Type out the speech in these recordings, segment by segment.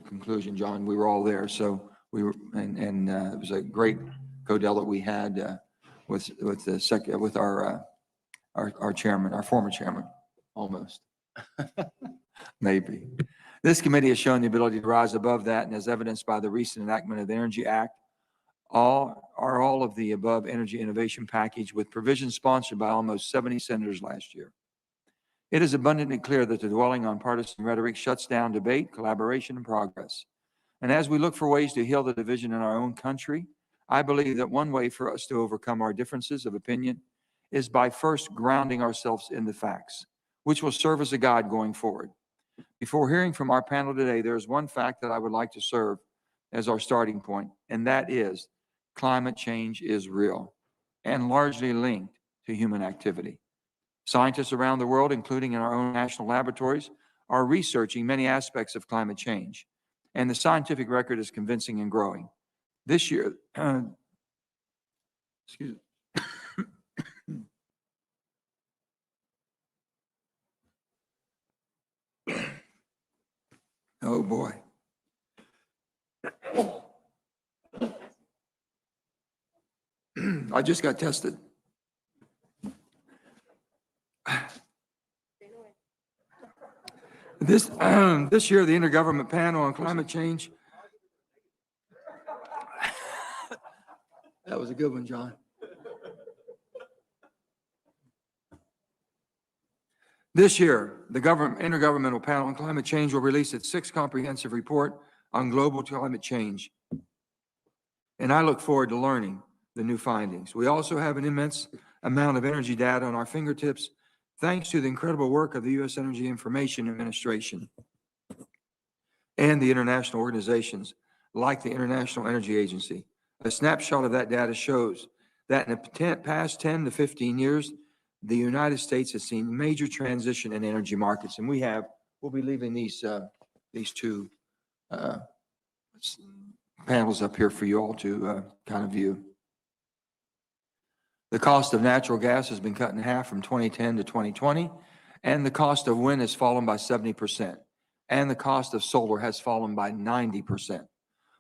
conclusion, John. We were all there, so we were, and it was a great codel that we had with our chairman, our former chairman, almost. Maybe. This committee has shown the ability to rise above that, and as evidenced by the recent enactment of the Energy Act, all of the above energy innovation package with provisions sponsored by almost 70 senators last year. It is abundantly clear that the dwelling on partisan rhetoric shuts down debate, collaboration, and progress. And as we look for ways to heal the division in our own country, I believe that one way for us to overcome our differences of opinion is by first grounding ourselves in the facts, which will serve as a guide going forward. Before hearing from our panel today, there is one fact that I would like to serve as our starting point, and that is climate change is real and largely linked to human activity. Scientists around the world, including in our own national laboratories, are researching many aspects of climate change, and the scientific record is convincing and growing. This year, excuse me. Oh boy. I just got tested. This year, the Intergovernmental Panel on Climate Change. That was a good one, John. This year, the Intergovernmental Panel on Climate Change will release its 6th comprehensive report on global climate change. And I look forward to learning the new findings. We also have an immense amount of energy data on our fingertips, thanks to the incredible work of the U.S. Energy Information Administration and the international organizations like the International Energy Agency. A snapshot of that data shows that in the past 10 to 15 years, the United States has seen major transition in energy markets, and we'll be leaving these two panels up here for you all to kind of view. The cost of natural gas has been cut in half from 2010 to 2020, and the cost of wind has fallen by 70%, and the cost of solar has fallen by 90%.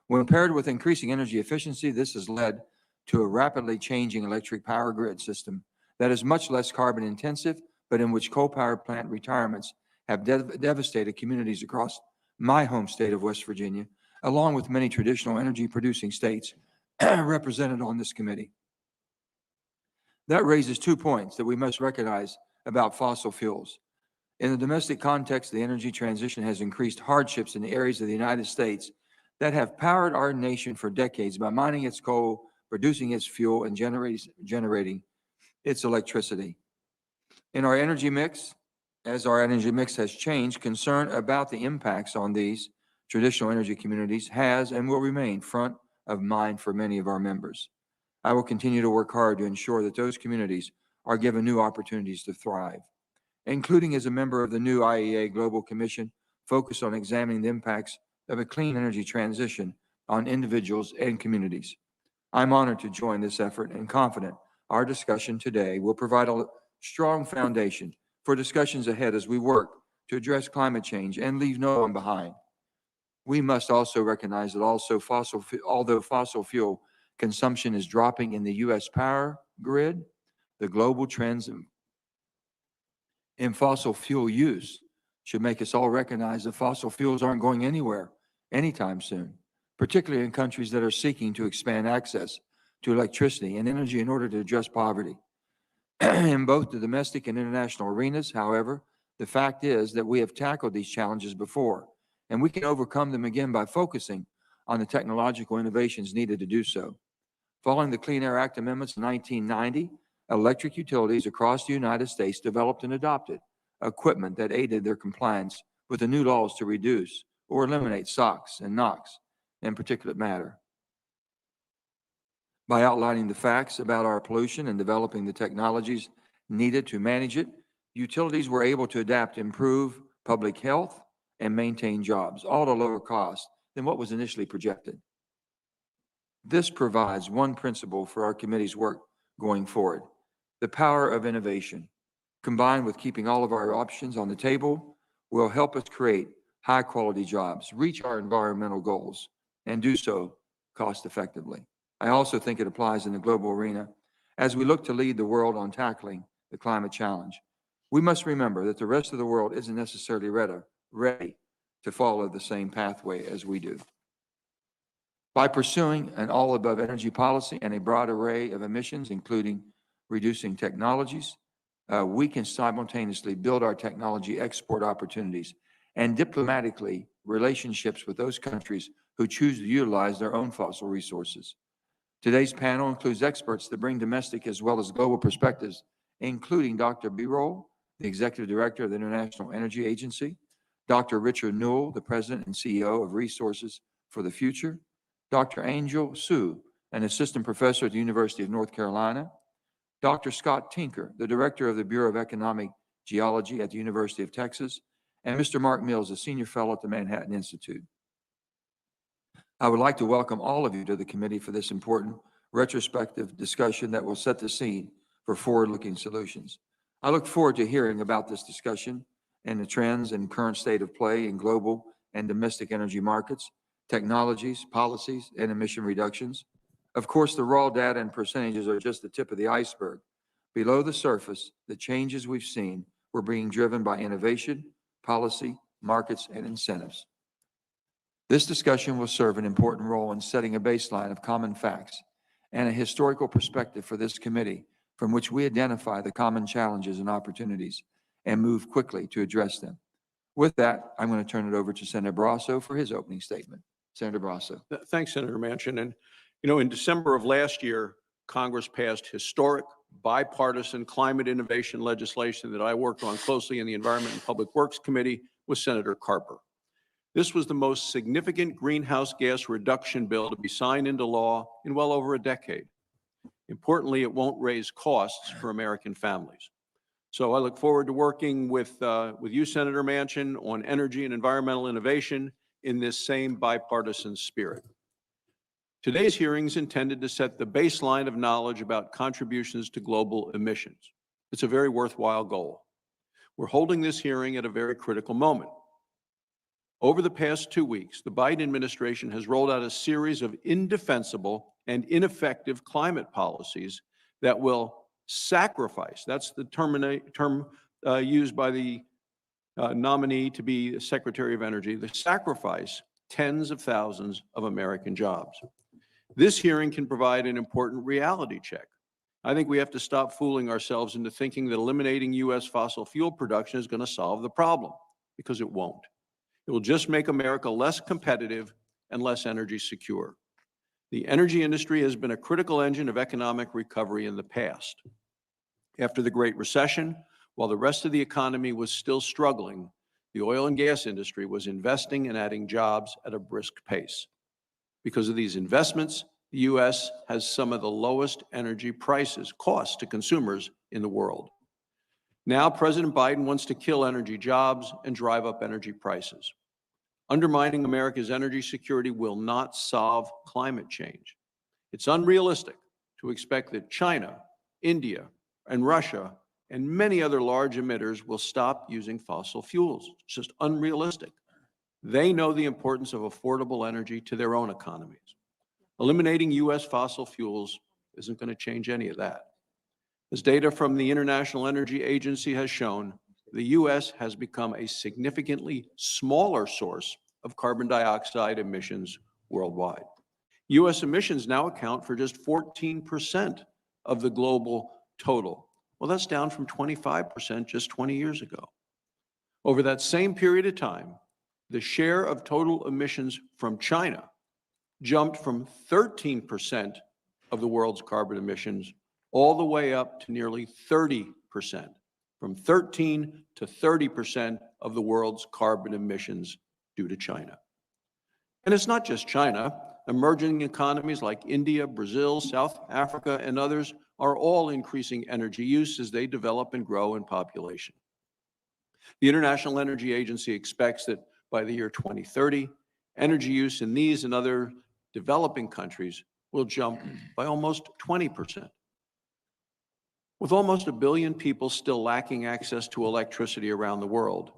When paired with increasing energy efficiency, this has led to a rapidly changing electric power grid system that is much less carbon intensive, but in which coal power plant retirements have devastated communities across my home state of West Virginia, along with many traditional energy producing states represented on this committee. That raises 2 points that we must recognize about fossil fuels. In the domestic context, the energy transition has increased hardships in the areas of the United States that have powered our nation for decades by mining its coal, producing its fuel, and generating its electricity. In our energy mix, as our energy mix has changed, concern about the impacts on these traditional energy communities has and will remain front of mind for many of our members. I will continue to work hard to ensure that those communities are given new opportunities to thrive, including as a member of the new IEA Global Commission focused on examining the impacts of a clean energy transition on individuals and communities. I'm honored to join this effort and confident our discussion today will provide a strong foundation for discussions ahead as we work to address climate change and leave no one behind. We must also recognize that although fossil fuel consumption is dropping in the U.S. power grid, the global trends in fossil fuel use should make us all recognize that fossil fuels aren't going anywhere anytime soon, particularly in countries that are seeking to expand access to electricity and energy in order to address poverty. In both the domestic and international arenas, however, the fact is that we have tackled these challenges before, and we can overcome them again by focusing on the technological innovations needed to do so. Following the Clean Air Act amendments in 1990, electric utilities across the United States developed and adopted equipment that aided their compliance with the new laws to reduce or eliminate SOx and NOx and particulate matter. By outlining the facts about our pollution and developing the technologies needed to manage it, utilities were able to adapt, improve public health, and maintain jobs, all at a lower cost than what was initially projected. This provides one principle for our committee's work going forward: the power of innovation, combined with keeping all of our options on the table, will help us create high-quality jobs, reach our environmental goals, and do so cost-effectively. I also think it applies in the global arena as we look to lead the world on tackling the climate challenge. We must remember that the rest of the world isn't necessarily ready to follow the same pathway as we do. By pursuing an all-above energy policy and a broad array of emissions, including reducing technologies, we can simultaneously build our technology export opportunities and diplomatically relationships with those countries who choose to utilize their own fossil resources. Today's panel includes experts that bring domestic as well as global perspectives, including Dr. Birol, the Executive Director of the International Energy Agency, Dr. Richard Newell, the President and CEO of Resources for the Future, Dr. Angel Su, an Assistant Professor at the University of North Carolina, Dr. Scott Tinker, the Director of the Bureau of Economic Geology at the University of Texas, and Mr. Mark Mills, a Senior Fellow at the Manhattan Institute. I would like to welcome all of you to the committee for this important retrospective discussion that will set the scene for forward-looking solutions. I look forward to hearing about this discussion and the trends and current state of play in global and domestic energy markets, technologies, policies, and emission reductions. Of course, the raw data and percentages are just the tip of the iceberg. Below the surface, the changes we've seen were being driven by innovation, policy, markets, and incentives. This discussion will serve an important role in setting a baseline of common facts and a historical perspective for this committee from which we identify the common challenges and opportunities and move quickly to address them. With that, I'm going to turn it over to Senator Barrasso for his opening statement. Senator Barrasso. Thanks, Senator Manchin. And, you know, in December of last year, Congress passed historic bipartisan climate innovation legislation that I worked on closely in the Environment and Public Works Committee with Senator Carper. This was the most significant greenhouse gas reduction bill to be signed into law in well over a decade. Importantly, it won't raise costs for American families. So I look forward to working with you, Senator Manchin, on energy and environmental innovation in this same bipartisan spirit. Today's hearing is intended to set the baseline of knowledge about contributions to global emissions. It's a very worthwhile goal. We're holding this hearing at a very critical moment. Over the past 2 weeks, the Biden administration has rolled out a series of indefensible and ineffective climate policies that will sacrifice, that's the term used by the nominee to be the Secretary of Energy, the sacrifice tens of thousands of American jobs. This hearing can provide an important reality check. I think we have to stop fooling ourselves into thinking that eliminating U.S. fossil fuel production is going to solve the problem, because it won't. It will just make America less competitive and less energy secure. The energy industry has been a critical engine of economic recovery in the past. After the Great Recession, while the rest of the economy was still struggling, the oil and gas industry was investing and adding jobs at a brisk pace. Because of these investments, the U.S. has some of the lowest energy costs to consumers in the world. Now, President Biden wants to kill energy jobs and drive up energy prices. Undermining America's energy security will not solve climate change. It's unrealistic to expect that China, India, and Russia, and many other large emitters will stop using fossil fuels. It's just unrealistic. They know the importance of affordable energy to their own economies. Eliminating U.S. fossil fuels isn't going to change any of that. As data from the International Energy Agency has shown, the U.S. has become a significantly smaller source of carbon dioxide emissions worldwide. U.S. emissions now account for just 14% of the global total. Well, that's down from 25% just 20 years ago. Over that same period of time, the share of total emissions from China jumped from 13% of the world's carbon emissions all the way up to nearly 30%, from 13 to 30% of the world's carbon emissions due to China. And it's not just China. Emerging economies like India, Brazil, South Africa, and others are all increasing energy use as they develop and grow in population. The International Energy Agency expects that by the year 2030, energy use in these and other developing countries will jump by almost 20%. With almost 1 billion people still lacking access to electricity around the world,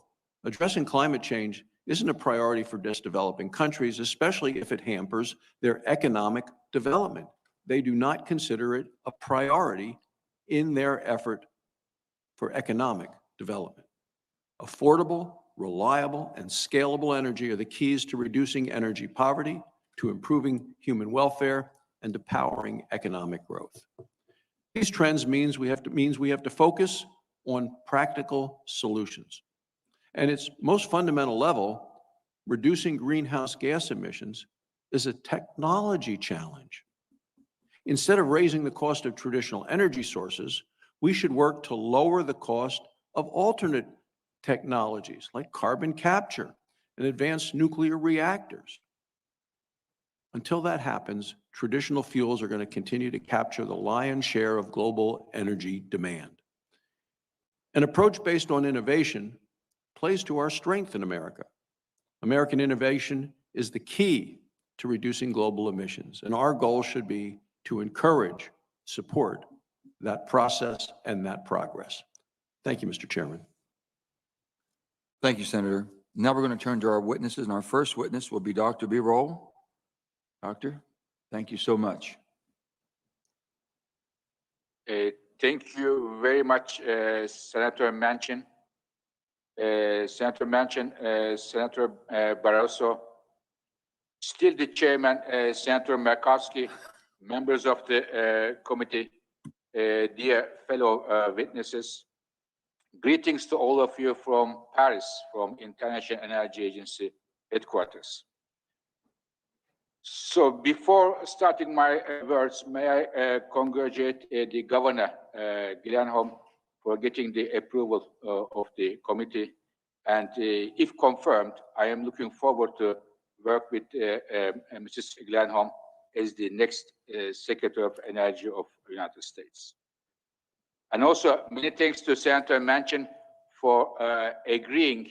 addressing climate change isn't a priority for developing countries, especially if it hampers their economic development. They do not consider it a priority in their effort for economic development. Affordable, reliable, and scalable energy are the keys to reducing energy poverty, to improving human welfare, and to powering economic growth. These trends means we have to focus on practical solutions. And its most fundamental level, reducing greenhouse gas emissions is a technology challenge. Instead of raising the cost of traditional energy sources, we should work to lower the cost of alternate technologies like carbon capture and advanced nuclear reactors. Until that happens, traditional fuels are going to continue to capture the lion's share of global energy demand. An approach based on innovation plays to our strength in America. American innovation is the key to reducing global emissions, and our goal should be to encourage, support that process and that progress. Thank you, Mr. Chairman. Thank you, Senator. Now we're going to turn to our witnesses, and our first witness will be Dr. B. Roll. Doctor, thank you so much. Thank you very much, Senator Manchin. Senator Manchin, Senator Barroso, still the chairman, Senator Markowski, members of the committee, dear fellow witnesses, greetings to all of you from Paris, from International Energy Agency headquarters. So before starting my words, may I congratulate the Governor, Granholm, for getting the approval of the committee. And if confirmed, I am looking forward to work with Mrs. Granholm as the next Secretary of Energy of the United States. And also, many thanks to Senator Manchin for agreeing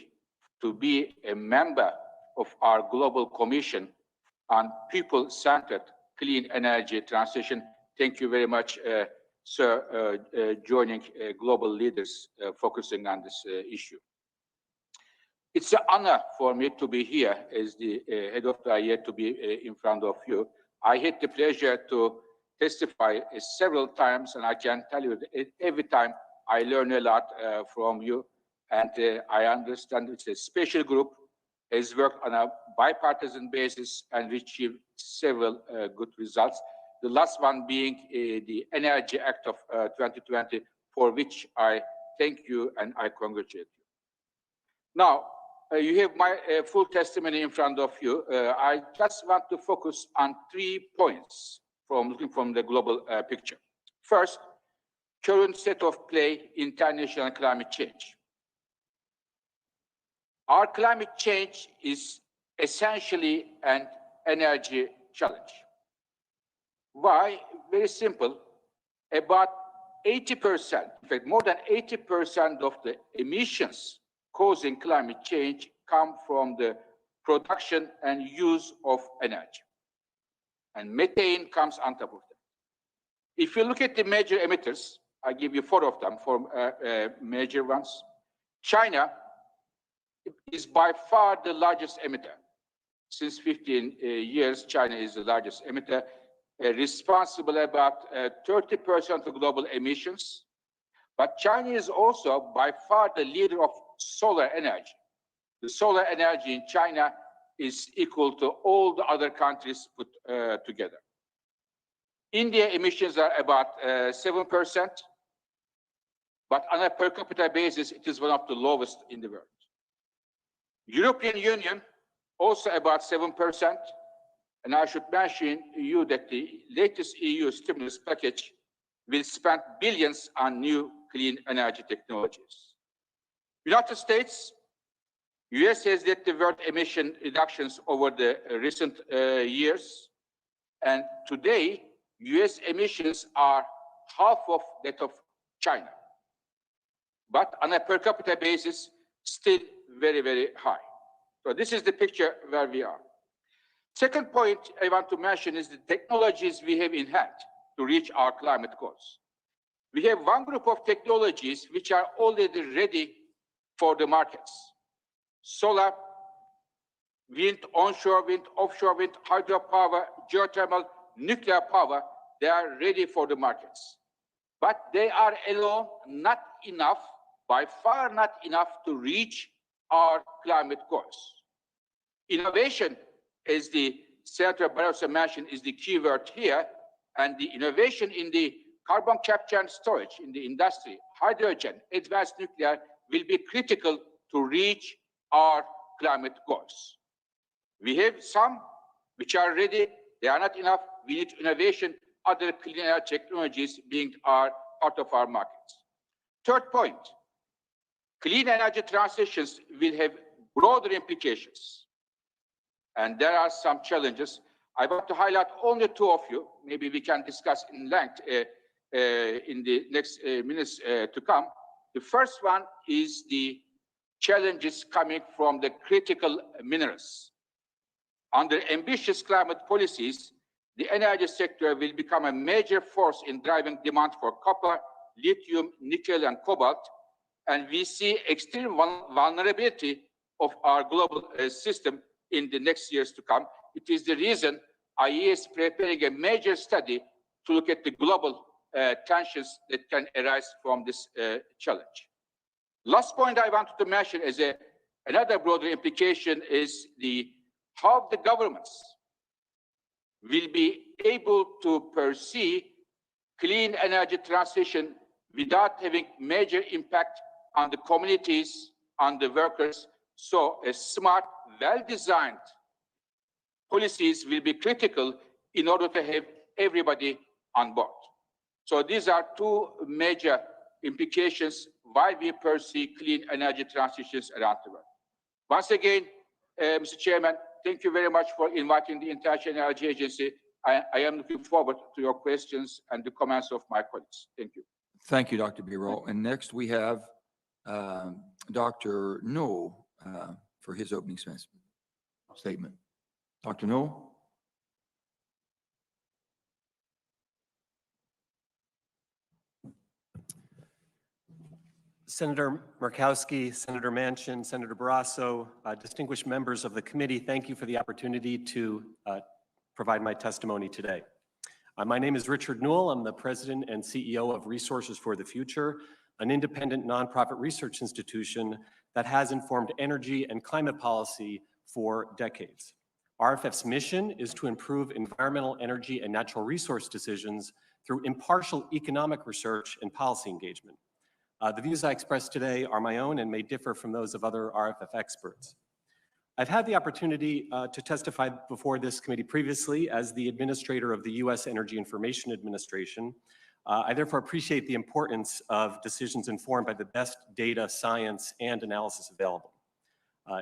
to be a member of our Global Commission on People-Centered Clean Energy Transition. Thank you very much, sir, joining global leaders focusing on this issue. It's an honor for me to be here as the head of the IEA, to be in front of you. I had the pleasure to testify several times, and I can tell you that every time I learn a lot from you, and I understand it's a special group, has worked on a bipartisan basis and achieved several good results. The last one being the Energy Act of 2020, for which I thank you and I congratulate you. Now, you have my full testimony in front of you. I just want to focus on 3 points from looking from the global picture. First, current state of play, international climate change. Our climate change is essentially an energy challenge. Why? Very simple. About 80%, in fact, more than 80% of the emissions causing climate change come from the production and use of energy. And methane comes on top of that. If you look at the major emitters, I give you 4 of them, 4 major ones. China is by far the largest emitter. Since 15 years, China is the largest emitter, responsible about 30% of global emissions. But China is also by far the leader of solar energy. The solar energy in China is equal to all the other countries put together. India emissions are about 7%, but on a per capita basis, it is one of the lowest in the world. European Union, also about 7%, and I should mention you that the latest EU stimulus package will spend billions on new clean energy technologies. United States, US has led the world emission reductions over the recent years, and today, US emissions are half of that of China. But on a per capita basis, still very, very high. So this is the picture where we are. Second point I want to mention is the technologies we have in hand to reach our climate goals. We have one group of technologies which are already ready for the markets. Solar, wind, onshore wind, offshore wind, hydropower, geothermal, nuclear power, they are ready for the markets. But they are alone not enough, by far not enough to reach our climate goals. Innovation, as the Senator Barroso mentioned, is the key word here, and the innovation in the carbon capture and storage in the industry, hydrogen, advanced nuclear will be critical to reach our climate goals. We have some which are ready, they are not enough. We need innovation, other clean energy technologies being part of our markets. Third point, clean energy transitions will have broader implications. And there are some challenges. I want to highlight only two of you. Maybe we can discuss in length in the next minutes to come. The first one is the challenges coming from the critical minerals. Under ambitious climate policies, the energy sector will become a major force in driving demand for copper, lithium, nickel, and cobalt. And we see extreme vulnerability of our global system in the next years to come. It is the reason IEA is preparing a major study to look at the global tensions that can arise from this challenge. Last point I wanted to mention as another broader implication is how the governments will be able to pursue clean energy transition without having major impact on the communities, on the workers. So a smart, well-designed policies will be critical in order to have everybody on board. So these are two major implications while we pursue clean energy transitions around the world. Once again, Mr. Chairman, thank you very much for inviting the International Energy Agency. I am looking forward to your questions and the comments of my colleagues. Thank you. Thank you, Dr. Biro. And next we have Dr. Null for his opening statement. Dr. Null? Senator Murkowski, Senator Manchin, Senator Barrasso, distinguished members of the committee, thank you for the opportunity to provide my testimony today. My name is Richard Newell. I'm the president and CEO of Resources for the Future, an independent nonprofit research institution that has informed energy and climate policy for decades. RFF's mission is to improve environmental, energy, and natural resource decisions through impartial economic research and policy engagement. The views I express today are my own and may differ from those of other RFF experts. I've had the opportunity to testify before this committee previously as the administrator of the U.S. Energy Information Administration. I therefore appreciate the importance of decisions informed by the best data, science, and analysis available.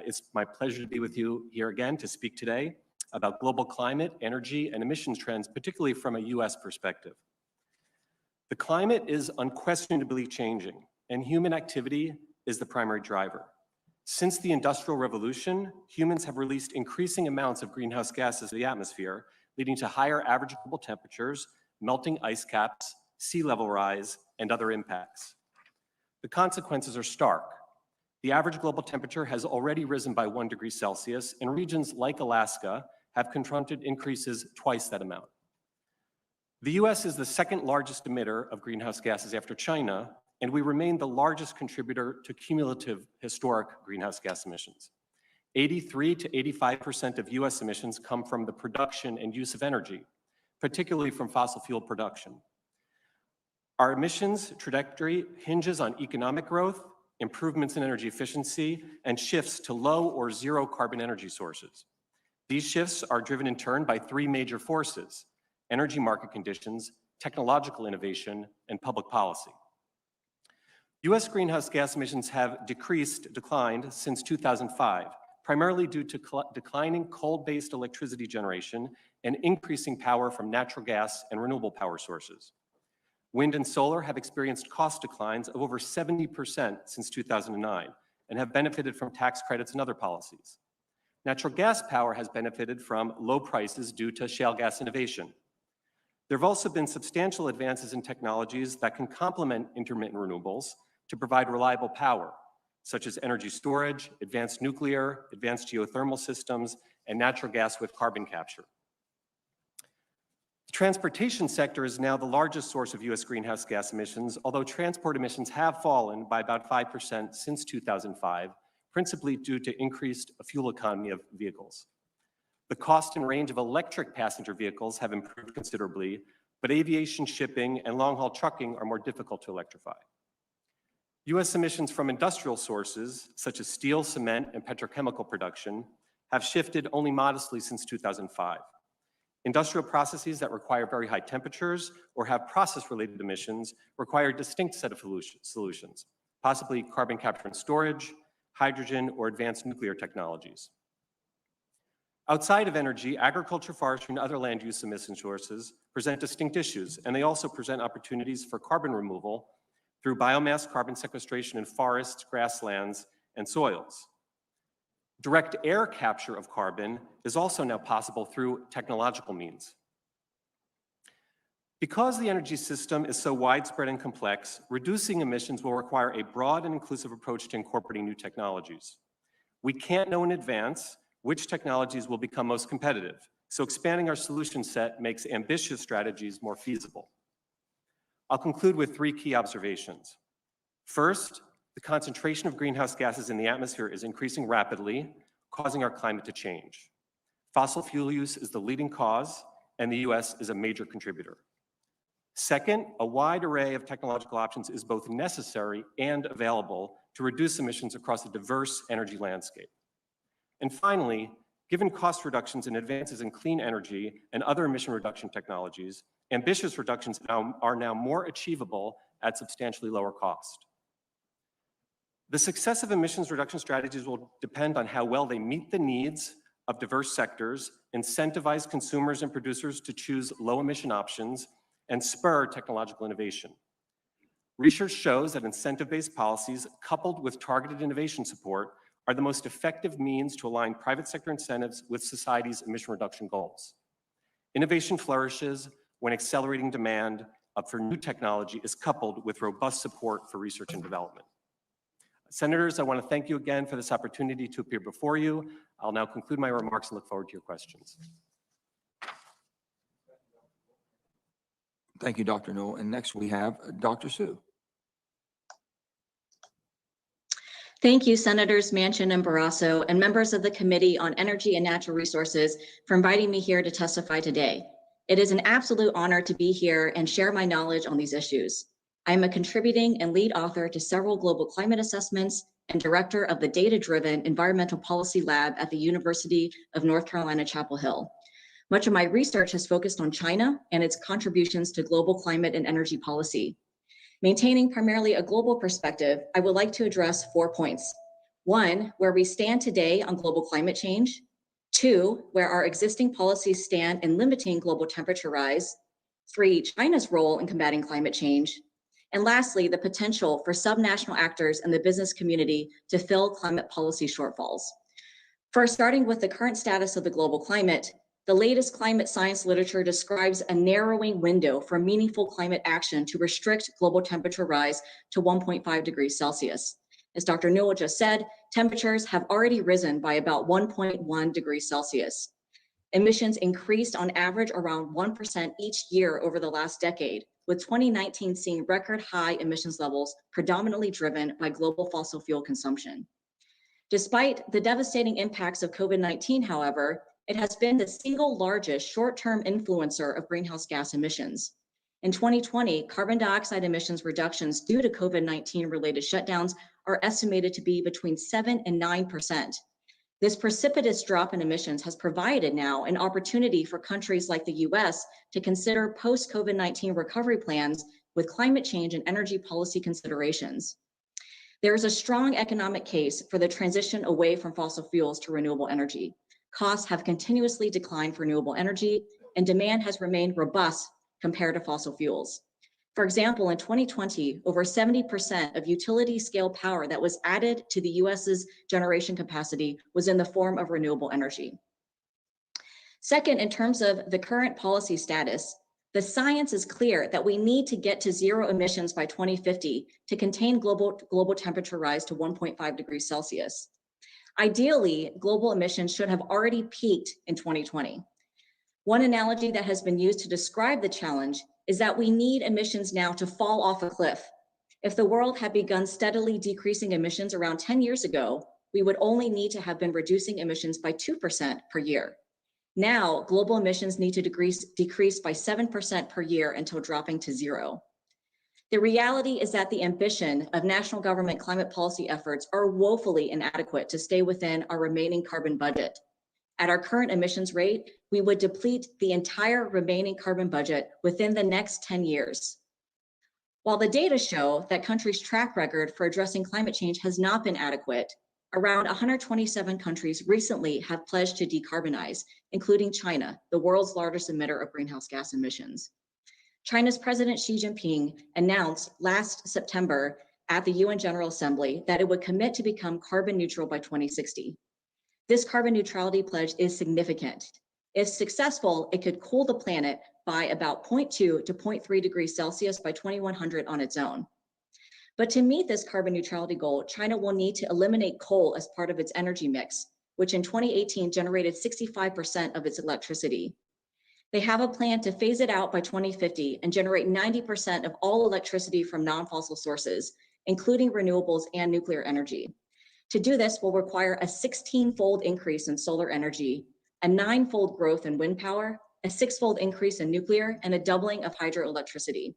It's my pleasure to be with you here again to speak today about global climate, energy, and emissions trends, particularly from a U.S. perspective. The climate is unquestionably changing, and human activity is the primary driver. Since the Industrial Revolution, humans have released increasing amounts of greenhouse gases to the atmosphere, leading to higher average global temperatures, melting ice caps, sea level rise, and other impacts. The consequences are stark. The average global temperature has already risen by 1 degree Celsius, and regions like Alaska have confronted increases twice that amount. The US is the second largest emitter of greenhouse gases after China, and we remain the largest contributor to cumulative historic greenhouse gas emissions. 83 to 85% of US emissions come from the production and use of energy, particularly from fossil fuel production. Our emissions trajectory hinges on economic growth, improvements in energy efficiency, and shifts to low or zero carbon energy sources. These shifts are driven in turn by three major forces: energy market conditions, technological innovation, and public policy. US greenhouse gas emissions have declined since 2005, primarily due to declining coal-based electricity generation and increasing power from natural gas and renewable power sources. Wind and solar have experienced cost declines of over 70% since 2009 and have benefited from tax credits and other policies. Natural gas power has benefited from low prices due to shale gas innovation. There have also been substantial advances in technologies that can complement intermittent renewables to provide reliable power, such as energy storage, advanced nuclear, advanced geothermal systems, and natural gas with carbon capture. The transportation sector is now the largest source of U.S. greenhouse gas emissions, although transport emissions have fallen by about 5% since 2005, principally due to increased fuel economy of vehicles. The cost and range of electric passenger vehicles have improved considerably, but aviation, shipping, and long-haul trucking are more difficult to electrify. U.S. emissions from industrial sources, such as steel, cement, and petrochemical production, have shifted only modestly since 2005. Industrial processes that require very high temperatures or have process-related emissions require a distinct set of solutions, possibly carbon capture and storage, hydrogen, or advanced nuclear technologies. Outside of energy, agriculture, forestry, and other land use emission sources present distinct issues, and they also present opportunities for carbon removal through biomass carbon sequestration in forests, grasslands, and soils. Direct air capture of carbon is also now possible through technological means. Because the energy system is so widespread and complex, reducing emissions will require a broad and inclusive approach to incorporating new technologies. We can't know in advance which technologies will become most competitive, so expanding our solution set makes ambitious strategies more feasible. I'll conclude with 3 key observations. First, the concentration of greenhouse gases in the atmosphere is increasing rapidly, causing our climate to change. Fossil fuel use is the leading cause, and the US is a major contributor. Second, a wide array of technological options is both necessary and available to reduce emissions across a diverse energy landscape. And finally, given cost reductions and advances in clean energy and other emission reduction technologies, ambitious reductions are now more achievable at substantially lower cost. The success of emissions reduction strategies will depend on how well they meet the needs of diverse sectors, incentivize consumers and producers to choose low-emission options, and spur technological innovation. Research shows that incentive-based policies, coupled with targeted innovation support, are the most effective means to align private sector incentives with society's emission reduction goals. Innovation flourishes when accelerating demand for new technology is coupled with robust support for research and development. Senators, I want to thank you again for this opportunity to appear before you. I'll now conclude my remarks and look forward to your questions. Thank you, Dr. Newell. And next we have Dr. Sue. Thank you, Senators Manchin and Barrasso, and members of the Committee on Energy and Natural Resources for inviting me here to testify today. It is an absolute honor to be here and share my knowledge on these issues. I am a contributing and lead author to several global climate assessments and director of the Data-Driven Environmental Policy Lab at the University of North Carolina, Chapel Hill. Much of my research has focused on China and its contributions to global climate and energy policy. Maintaining primarily a global perspective, I would like to address 4 points. 1, where we stand today on global climate change. 2, where our existing policies stand in limiting global temperature rise. 3, China's role in combating climate change. And lastly, the potential for subnational actors and the business community to fill climate policy shortfalls. First, starting with the current status of the global climate, the latest climate science literature describes a narrowing window for meaningful climate action to restrict global temperature rise to 1.5 degrees Celsius. As Dr. Newell just said, temperatures have already risen by about 1.1 degrees Celsius. Emissions increased on average around 1% each year over the last decade, with 2019 seeing record high emissions levels predominantly driven by global fossil fuel consumption. Despite the devastating impacts of COVID-19, however, it has been the single largest short-term influencer of greenhouse gas emissions. In 2020, carbon dioxide emissions reductions due to COVID-19 related shutdowns are estimated to be between 7 and 9%. This precipitous drop in emissions has provided now an opportunity for countries like the US to consider post-COVID-19 recovery plans with climate change and energy policy considerations. There is a strong economic case for the transition away from fossil fuels to renewable energy. Costs have continuously declined for renewable energy, and demand has remained robust compared to fossil fuels. For example, in 2020, over 70% of utility scale power that was added to the US's generation capacity was in the form of renewable energy. Second, in terms of the current policy status, The science is clear that we need to get to zero emissions by 2050 to contain global temperature rise to 1.5 degrees Celsius. Ideally, global emissions should have already peaked in 2020. One analogy that has been used to describe the challenge is that we need emissions now to fall off a cliff. If the world had begun steadily decreasing emissions around 10 years ago, we would only need to have been reducing emissions by 2% per year. Now, global emissions need to decrease by 7% per year until dropping to zero. The reality is that the ambition of national government climate policy efforts are woefully inadequate to stay within our remaining carbon budget. At our current emissions rate, we would deplete the entire remaining carbon budget within the next 10 years. While the data show that countries' track record for addressing climate change has not been adequate, around 127 countries recently have pledged to decarbonize, including China, the world's largest emitter of greenhouse gas emissions. China's President Xi Jinping announced last September at the UN General Assembly that it would commit to become carbon neutral by 2060. This carbon neutrality pledge is significant. If successful, it could cool the planet by about 0.2 to 0.3 degrees Celsius by 2100 on its own. But to meet this carbon neutrality goal, China will need to eliminate coal as part of its energy mix, which in 2018 generated 65% of its electricity. They have a plan to phase it out by 2050 and generate 90% of all electricity from non-fossil sources, including renewables and nuclear energy. To do this will require a 16-fold increase in solar energy, a 9-fold growth in wind power, a 6-fold increase in nuclear, and a doubling of hydroelectricity.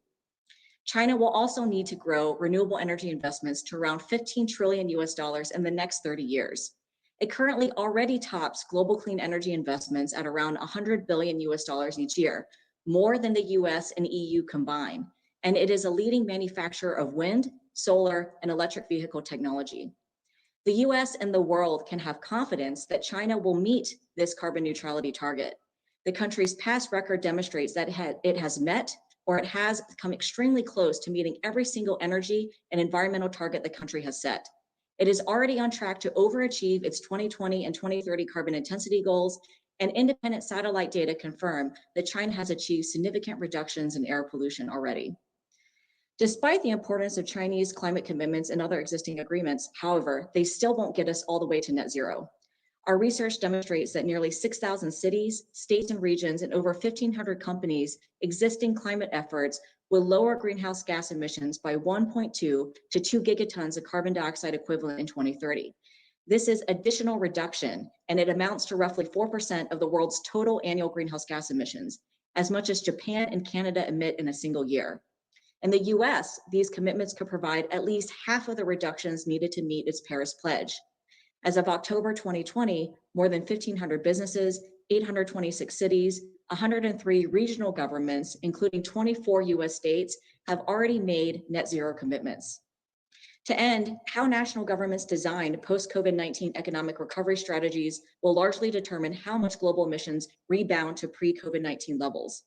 China will also need to grow renewable energy investments to around $15 trillion in the next 30 years. It currently already tops global clean energy investments at around $100 billion each year, more than the US and EU combined, and it is a leading manufacturer of wind, solar, and electric vehicle technology. The US and the world can have confidence that China will meet this carbon neutrality target. The country's past record demonstrates that it has met or it has come extremely close to meeting every single energy and environmental target the country has set. It is already on track to overachieve its 2020 and 2030 carbon intensity goals, and independent satellite data confirm that China has achieved significant reductions in air pollution already. Despite the importance of Chinese climate commitments and other existing agreements, however, they still won't get us all the way to net zero. Our research demonstrates that nearly 6,000 cities, states, and regions, and over 1,500 companies' existing climate efforts will lower greenhouse gas emissions by 1.2 to 2 gigatons of carbon dioxide equivalent in 2030. This is additional reduction, and it amounts to roughly 4% of the world's total annual greenhouse gas emissions, as much as Japan and Canada emit in a single year. In the US, these commitments could provide at least half of the reductions needed to meet its Paris Pledge. As of October 2020, more than 1,500 businesses, 826 cities, 103 regional governments, including 24 US states, have already made net zero commitments. To end, how national governments design post-COVID-19 economic recovery strategies will largely determine how much global emissions rebound to pre-COVID-19 levels.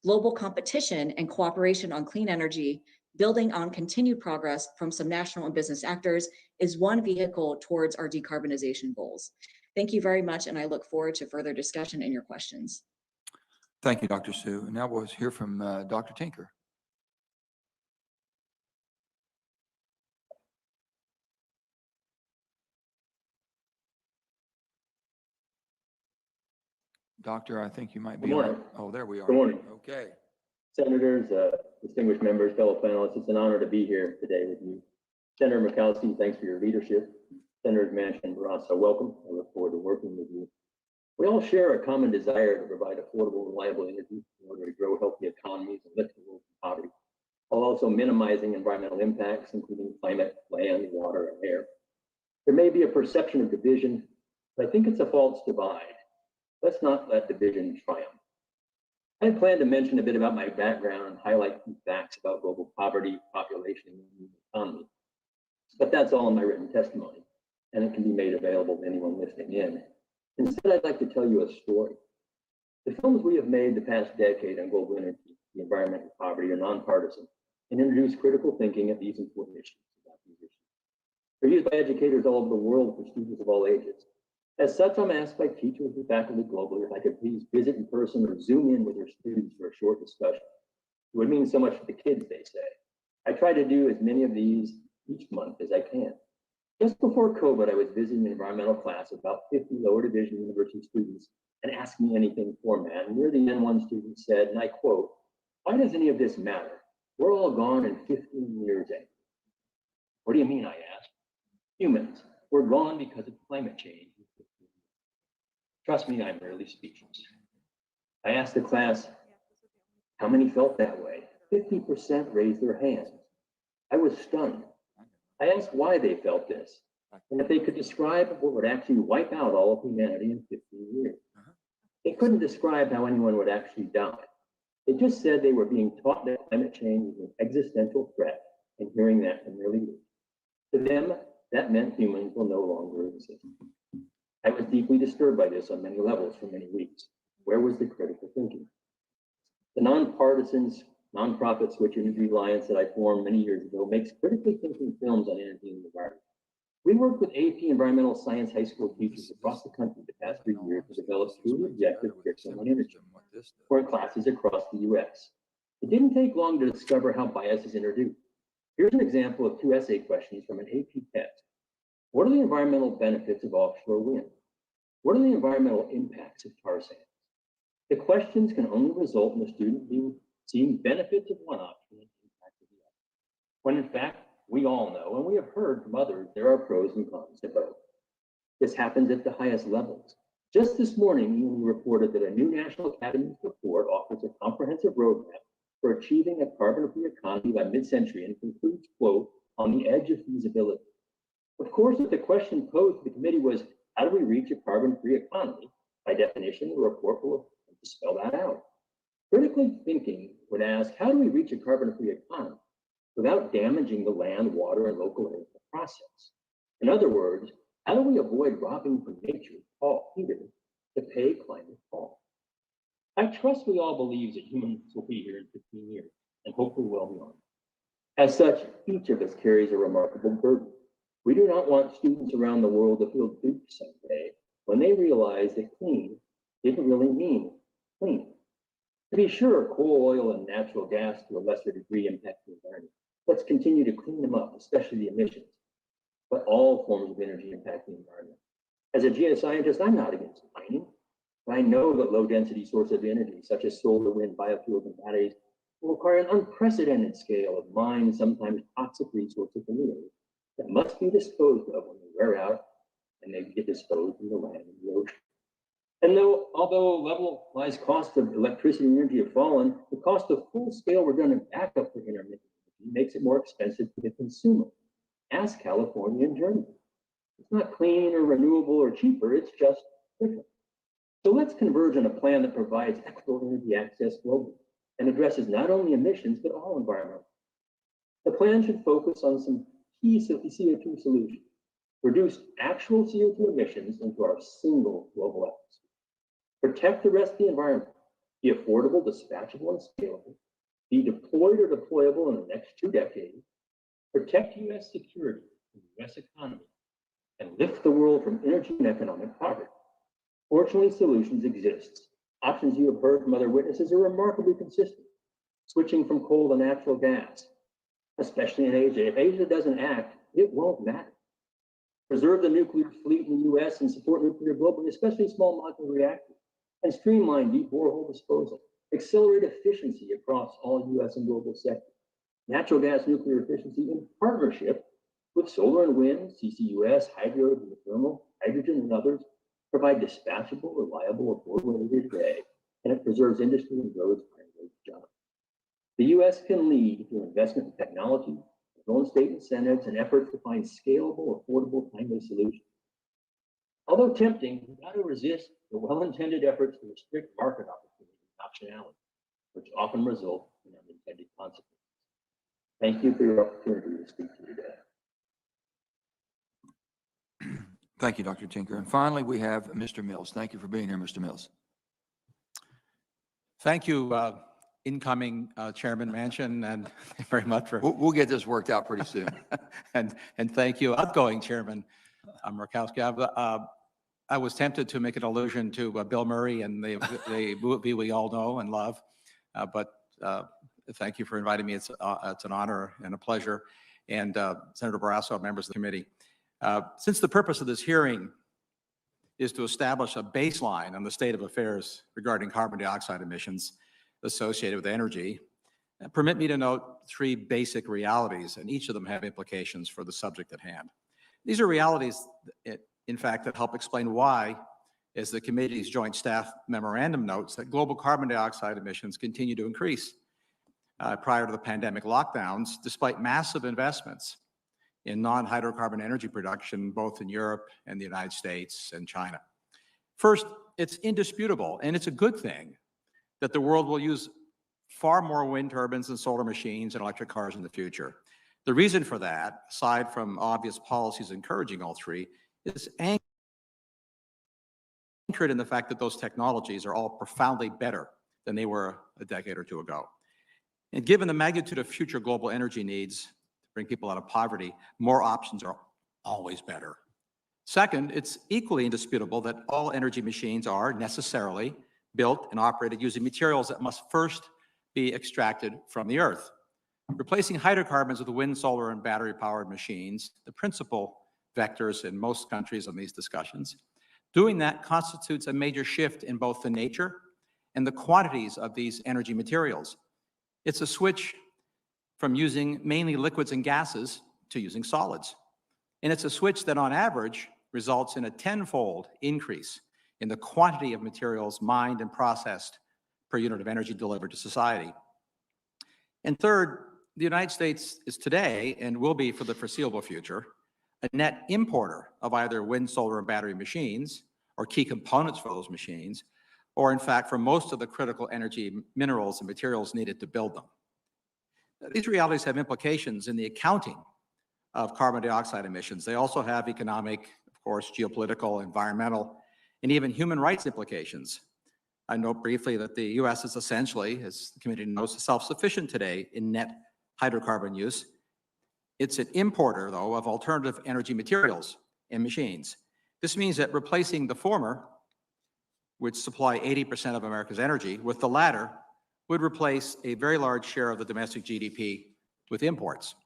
Global competition and cooperation on clean energy, building on continued progress from some national and business actors, is one vehicle towards our decarbonization goals. Thank you very much, and I look forward to further discussion and your questions. Thank you, Dr. Sue. And now we'll hear from Dr. Tinker. Doctor, I think you might be Good morning. Oh, there we are. Good morning. Okay. Senators, distinguished members, fellow panelists, it's an honor to be here today with you. Senator Murkowski, thanks for your leadership. Senators Manchin and Barrasso, welcome. I look forward to working with you. We all share a common desire to provide affordable, reliable energy in order to grow healthy economies and lift the world from poverty, while also minimizing environmental impacts, including climate, land, water, and air. There may be a perception of division, but I think it's a false divide. Let's not let division triumph. I had planned to mention a bit about my background and highlight key facts about global poverty, population, and economy. But that's all in my written testimony, and it can be made available to anyone listening in. Instead, I'd like to tell you a story. The films we have made the past decade on global energy, the environment, and poverty are nonpartisan and introduce critical thinking of these important issues. They're used by educators all over the world for students of all ages. As such, I'm asked by teachers and faculty globally if I could please visit in person or Zoom in with their students for a short discussion. It would mean so much for the kids, they say. I try to do as many of these each month as I can. Just before COVID, I was visiting an environmental class of about 50 lower division university students and asked me anything format. And near the end, one student said, and I quote, "Why does any of this matter? We're all gone in 15 years anyway." What do you mean, I asked. Humans, we're gone because of climate change. Trust me, I'm rarely speechless. I asked the class, how many felt that way? 50% raised their hands. I was stunned. I asked why they felt this, and if they could describe what would actually wipe out all of humanity in 15 years. They couldn't describe how anyone would actually die. They just said they were being taught that climate change was an existential threat, and hearing that from their leaders. To them, that meant humans will no longer exist. I was deeply disturbed by this on many levels for many weeks. Where was the critical thinking? The nonpartisan nonprofit Switch Energy Alliance that I formed many years ago makes critically thinking films on energy and the environment. We worked with AP environmental science high school teachers across the country the past 3 years to develop truly objective curriculum on energy for classes across the US. It didn't take long to discover how bias is introduced. Here's an example of 2 essay questions from an AP test. What are the environmental benefits of offshore wind? What are the environmental impacts of tar sands? The questions can only result in the student seeing benefits of one option and impact of the other, when in fact, we all know, and we have heard from others, there are pros and cons to both. This happens at the highest levels. Just this morning, we reported that a new National Academy report offers a comprehensive roadmap for achieving a carbon-free economy by mid-century and concludes, quote, on the edge of feasibility. Of course, if the question posed to the committee was, how do we reach a carbon-free economy? By definition, the report will spell that out. Critically thinking would ask, how do we reach a carbon-free economy without damaging the land, water, and local air process? In other words, how do we avoid robbing from nature, Peter, to pay climate cost? I trust we all believe that humans will be here in 15 years and hopefully well beyond. As such, each of us carries a remarkable burden. We do not want students around the world to feel duped someday when they realize that clean didn't really mean clean. To be sure, coal, oil, and natural gas to a lesser degree impact the environment. Let's continue to clean them up, especially the emissions. But all forms of energy impact the environment. As a geoscientist, I'm not against mining, but I know that low-density sources of energy, such as solar, wind, biofuels, and batteries, will require an unprecedented scale of mined, sometimes toxic resources and minerals that must be disposed of when they wear out and they get disposed in the land and the ocean. And although levelized costs of electricity and energy have fallen, the cost of full-scale redundant backup for intermittent energy makes it more expensive to the consumer. Ask California and Germany. It's not clean or renewable or cheaper, it's just different. So let's converge on a plan that provides equitable energy access globally and addresses not only emissions, but all environmental. The plan should focus on some key CO2 solutions, reduce actual CO2 emissions into our single global atmosphere, protect the rest of the environment, be affordable, dispatchable, and scalable, be deployed or deployable in the next 2 decades, protect U.S. security and the U.S. economy, and lift the world from energy and economic poverty. Fortunately, solutions exist. Options you have heard from other witnesses are remarkably consistent, switching from coal to natural gas, especially in Asia. If Asia doesn't act, it won't matter. Preserve the nuclear fleet in the U.S. and support nuclear globally, especially small modular reactors, and streamline deep borehole disposal. Accelerate efficiency across all U.S. and global sectors. Natural gas nuclear efficiency in partnership with solar and wind, CCUS, hydro, geothermal, hydrogen, and others provide dispatchable, reliable, affordable energy today, and it preserves industry and grows jobs. The U.S. can lead through investment in technology, own state incentives, and efforts to find scalable, affordable, timely solutions. Although tempting, we've got to resist the well-intended efforts to restrict market opportunity and optionality, which often result in unintended consequences. Thank you for your opportunity to speak to you today. Thank you, Dr. Tinker. And finally, we have Mr. Mills. Thank you for being here, Mr. Mills. Thank you, incoming Chairman Manchin, and very much for We'll get this worked out pretty soon. and thank you, outgoing Chairman Murkowski. I was tempted to make an allusion to Bill Murray and the movie we all know and love, but thank you for inviting me. It's an honor and a pleasure. And Senator Barrasso, members of the committee. Since the purpose of this hearing is to establish a baseline on the state of affairs regarding carbon dioxide emissions associated with energy, permit me to note three basic realities, and each of them have implications for the subject at hand. These are realities, in fact, that help explain why, as the committee's joint staff memorandum notes, that global carbon dioxide emissions continue to increase prior to the pandemic lockdowns, despite massive investments in non-hydrocarbon energy production, both in Europe and the United States and China. First, it's indisputable, and it's a good thing, that the world will use far more wind turbines and solar machines and electric cars in the future. The reason for that, aside from obvious policies encouraging all three, is anchored in the fact that those technologies are all profoundly better than they were a decade or two ago. And given the magnitude of future global energy needs, bring people out of poverty, more options are always better. Second, it's equally indisputable that all energy machines are necessarily built and operated using materials that must first be extracted from the earth. Replacing hydrocarbons with wind, solar, and battery-powered machines, the principal vectors in most countries on these discussions, doing that constitutes a major shift in both the nature and the quantities of these energy materials. It's a switch from using mainly liquids and gases to using solids. And it's a switch that on average results in a tenfold increase in the quantity of materials mined and processed per unit of energy delivered to society. And third, the United States is today, and will be for the foreseeable future, a net importer of either wind, solar, and battery machines, or key components for those machines, or in fact, for most of the critical energy minerals and materials needed to build them. These realities have implications in the accounting of carbon dioxide emissions. They also have economic, of course, geopolitical, environmental, and even human rights implications. I note briefly that the U.S. is essentially, as the committee knows, self-sufficient today in net hydrocarbon use. It's an importer, though, of alternative energy materials and machines. This means that replacing the former, which supply 80% of America's energy, with the latter, would replace a very large share of the domestic GDP with imports.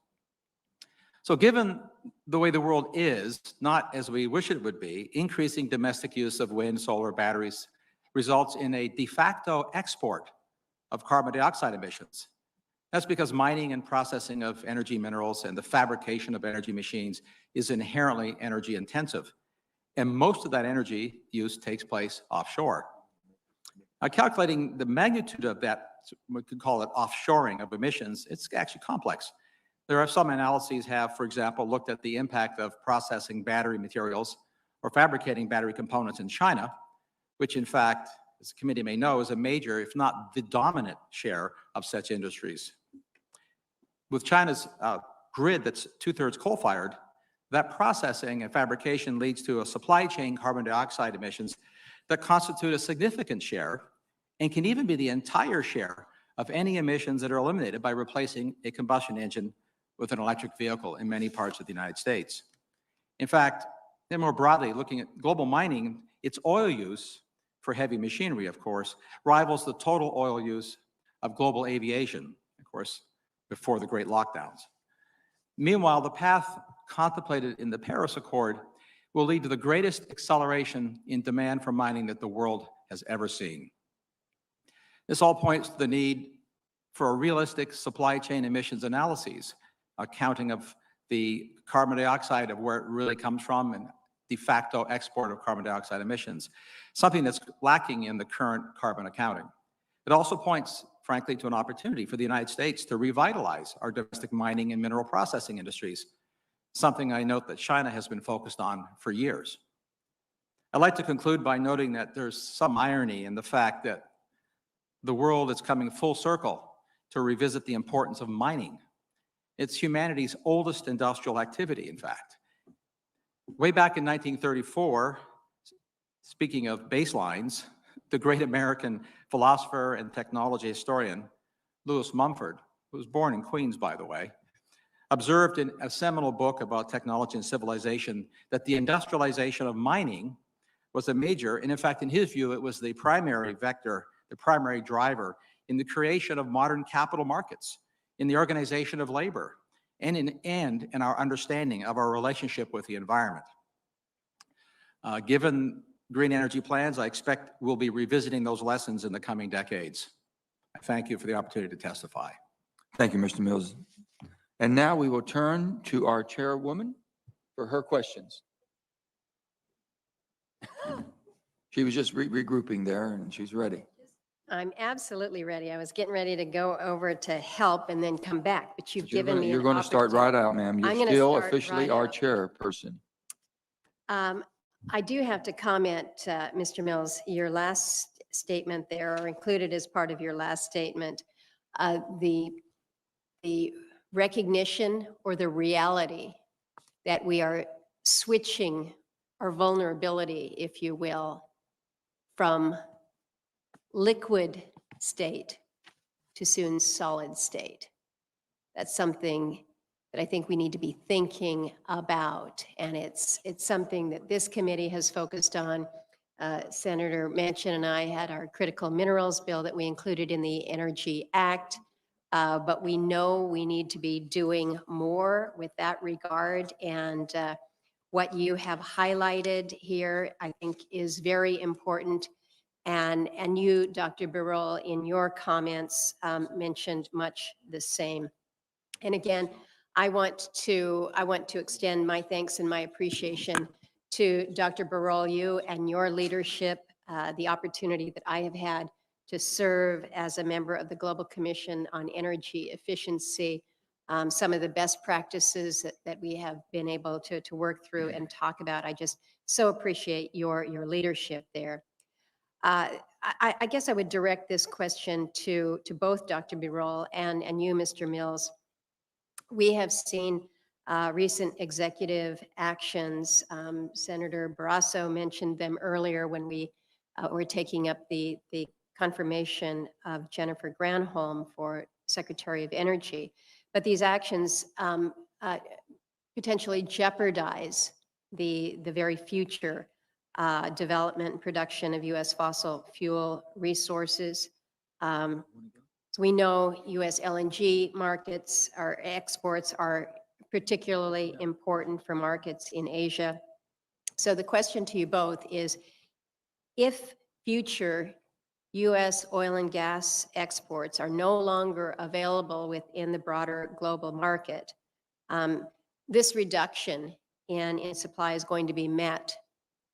So given the way the world is, not as we wish it would be, increasing domestic use of wind, solar, batteries results in a de facto export of carbon dioxide emissions. That's because mining and processing of energy minerals and the fabrication of energy machines is inherently energy intensive. And most of that energy use takes place offshore. Now, calculating the magnitude of that, we could call it offshoring of emissions, it's actually complex. There are some analyses have, for example, looked at the impact of processing battery materials or fabricating battery components in China, which in fact, as the committee may know, is a major, if not the dominant share of such industries. With China's grid that's 2/3 coal-fired, that processing and fabrication leads to a supply chain carbon dioxide emissions that constitute a significant share and can even be the entire share of any emissions that are eliminated by replacing a combustion engine with an electric vehicle in many parts of the United States. In fact, and more broadly, looking at global mining, its oil use for heavy machinery, of course, rivals the total oil use of global aviation, of course, before the great lockdowns. Meanwhile, the path contemplated in the Paris Accord will lead to the greatest acceleration in demand for mining that the world has ever seen. This all points to the need for a realistic supply chain emissions analyses, accounting of the carbon dioxide of where it really comes from and de facto export of carbon dioxide emissions, something that's lacking in the current carbon accounting. It also points, frankly, to an opportunity for the United States to revitalize our domestic mining and mineral processing industries, something I note that China has been focused on for years. I'd like to conclude by noting that there's some irony in the fact that the world is coming full circle to revisit the importance of mining. It's humanity's oldest industrial activity, in fact. Way back in 1934, speaking of baselines, the great American philosopher and technology historian, Lewis Mumford, who was born in Queens, by the way, observed in a seminal book about technology and civilization that the industrialization of mining was a major, and in fact, in his view, it was the primary vector, the primary driver in the creation of modern capital markets, in the organization of labor, and in our understanding of our relationship with the environment. Given green energy plans, I expect we'll be revisiting those lessons in the coming decades. I thank you for the opportunity to testify. Thank you, Mr. Mills. And now we will turn to our chairwoman for her questions. She was just regrouping there and she's ready. I'm absolutely ready. I was getting ready to go over to help and then come back, but you've given me an You're going to start right out, ma'am. You're I'm gonna still start officially right our out. chairperson. I do have to comment, Mr. Mills, your last statement there, or included as part of your last statement, the recognition or the reality that we are switching our vulnerability, if you will, from liquid state to soon solid state. That's something that I think we need to be thinking about. And it's something that this committee has focused on. Senator Manchin and I had our critical minerals bill that we included in the Energy Act. But we know we need to be doing more with that regard. And what you have highlighted here, I think, is very important. And you, Dr. Birol, in your comments mentioned much the same. And again, I want to extend my thanks and my appreciation to Dr. Birol, you and your leadership, the opportunity that I have had to serve as a member of the Global Commission on Energy Efficiency, some of the best practices that we have been able to work through and talk about. I just so appreciate your leadership there. I guess I would direct this question to both Dr. Birol and you, Mr. Mills. We have seen recent executive actions. Senator Barrasso mentioned them earlier when we were taking up the confirmation of Jennifer Granholm for Secretary of Energy. But these actions potentially jeopardize the very future development and production of U.S. fossil fuel resources. So we know U.S. LNG markets, our exports are particularly important for markets in Asia. So the question to you both is, if future U.S. oil and gas exports are no longer available within the broader global market, this reduction in supply is going to be met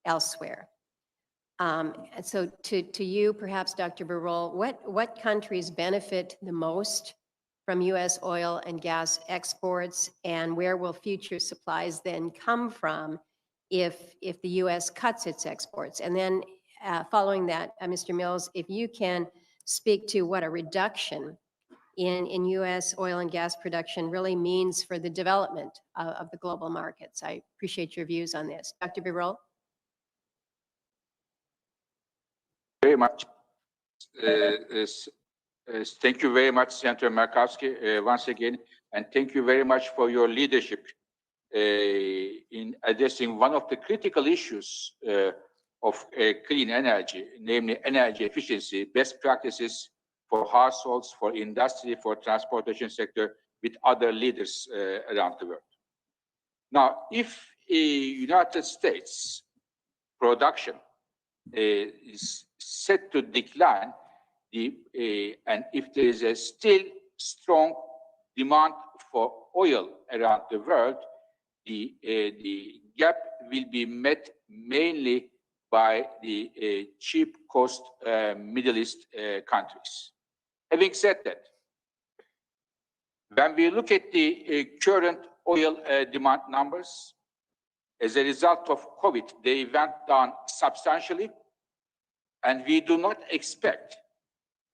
elsewhere. And so to you, perhaps, Dr. Birol, what countries benefit the most from U.S. oil and gas exports, and where will future supplies then come from if the U.S. cuts its exports? And then following that, Mr. Mills, if you can speak to what a reduction in U.S. oil and gas production really means for the development of the global markets. I appreciate your views on this. Dr. Birol? Very much. Thank you very much, Senator Markowski, once again, and thank you very much for your leadership in addressing one of the critical issues of clean energy, namely energy efficiency, best practices for households, for industry, for transportation sector, with other leaders around the world. Now, if United States production is set to decline, and if there is a still strong demand for oil around the world, the gap will be met mainly by the cheap cost Middle East countries. Having said that, when we look at the current oil demand numbers, as a result of COVID, they went down substantially, and we do not expect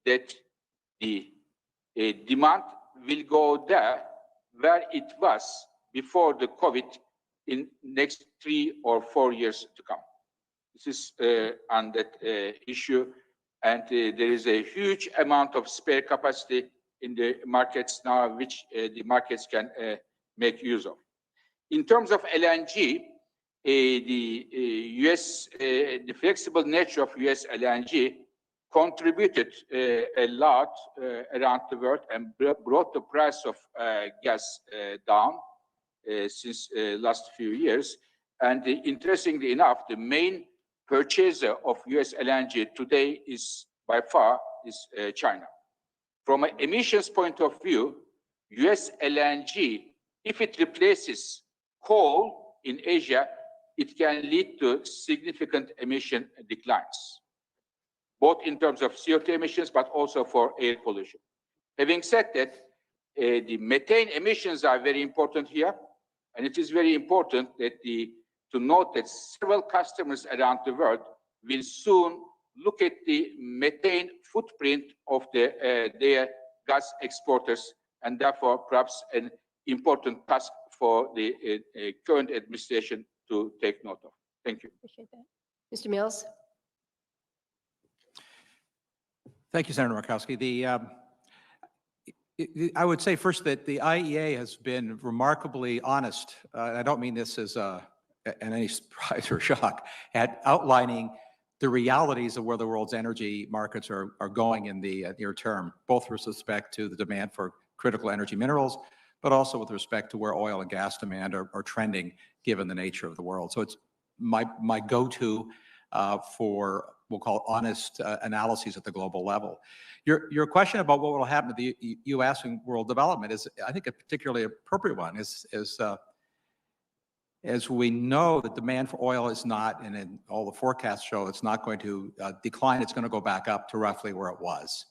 that the demand will go there where it was before the COVID in next 3 or 4 years to come. This is on that issue, and there is a huge amount of spare capacity in the markets now, which the markets can make use of. In terms of LNG, the flexible nature of US LNG contributed a lot around the world and brought the price of gas down since last few years. And interestingly enough, the main purchaser of US LNG today is by far China. From an emissions point of view, US LNG, if it replaces coal in Asia, it can lead to significant emission declines, both in terms of CO2 emissions, but also for air pollution. Having said that, the methane emissions are very important here, and it is very important that to note that several customers around the world will soon look at the methane footprint of their gas exporters, and therefore perhaps an important task for the current administration to take note of. Thank you. Appreciate that. Mr. Mills? Thank you, Senator Murkowski. I would say first that the IEA has been remarkably honest. I don't mean this as any surprise or shock, at outlining the realities of where the world's energy markets are going in the near term, both with respect to the demand for critical energy minerals, but also with respect to where oil and gas demand are trending, given the nature of the world. So it's my go-to for, we'll call, honest analyses at the global level. Your question about what will happen to the U.S. and world development is, I think, a particularly appropriate one. As we know, the demand for oil is not, and in all the forecasts show, it's not going to decline. It's going to go back up to roughly where it was.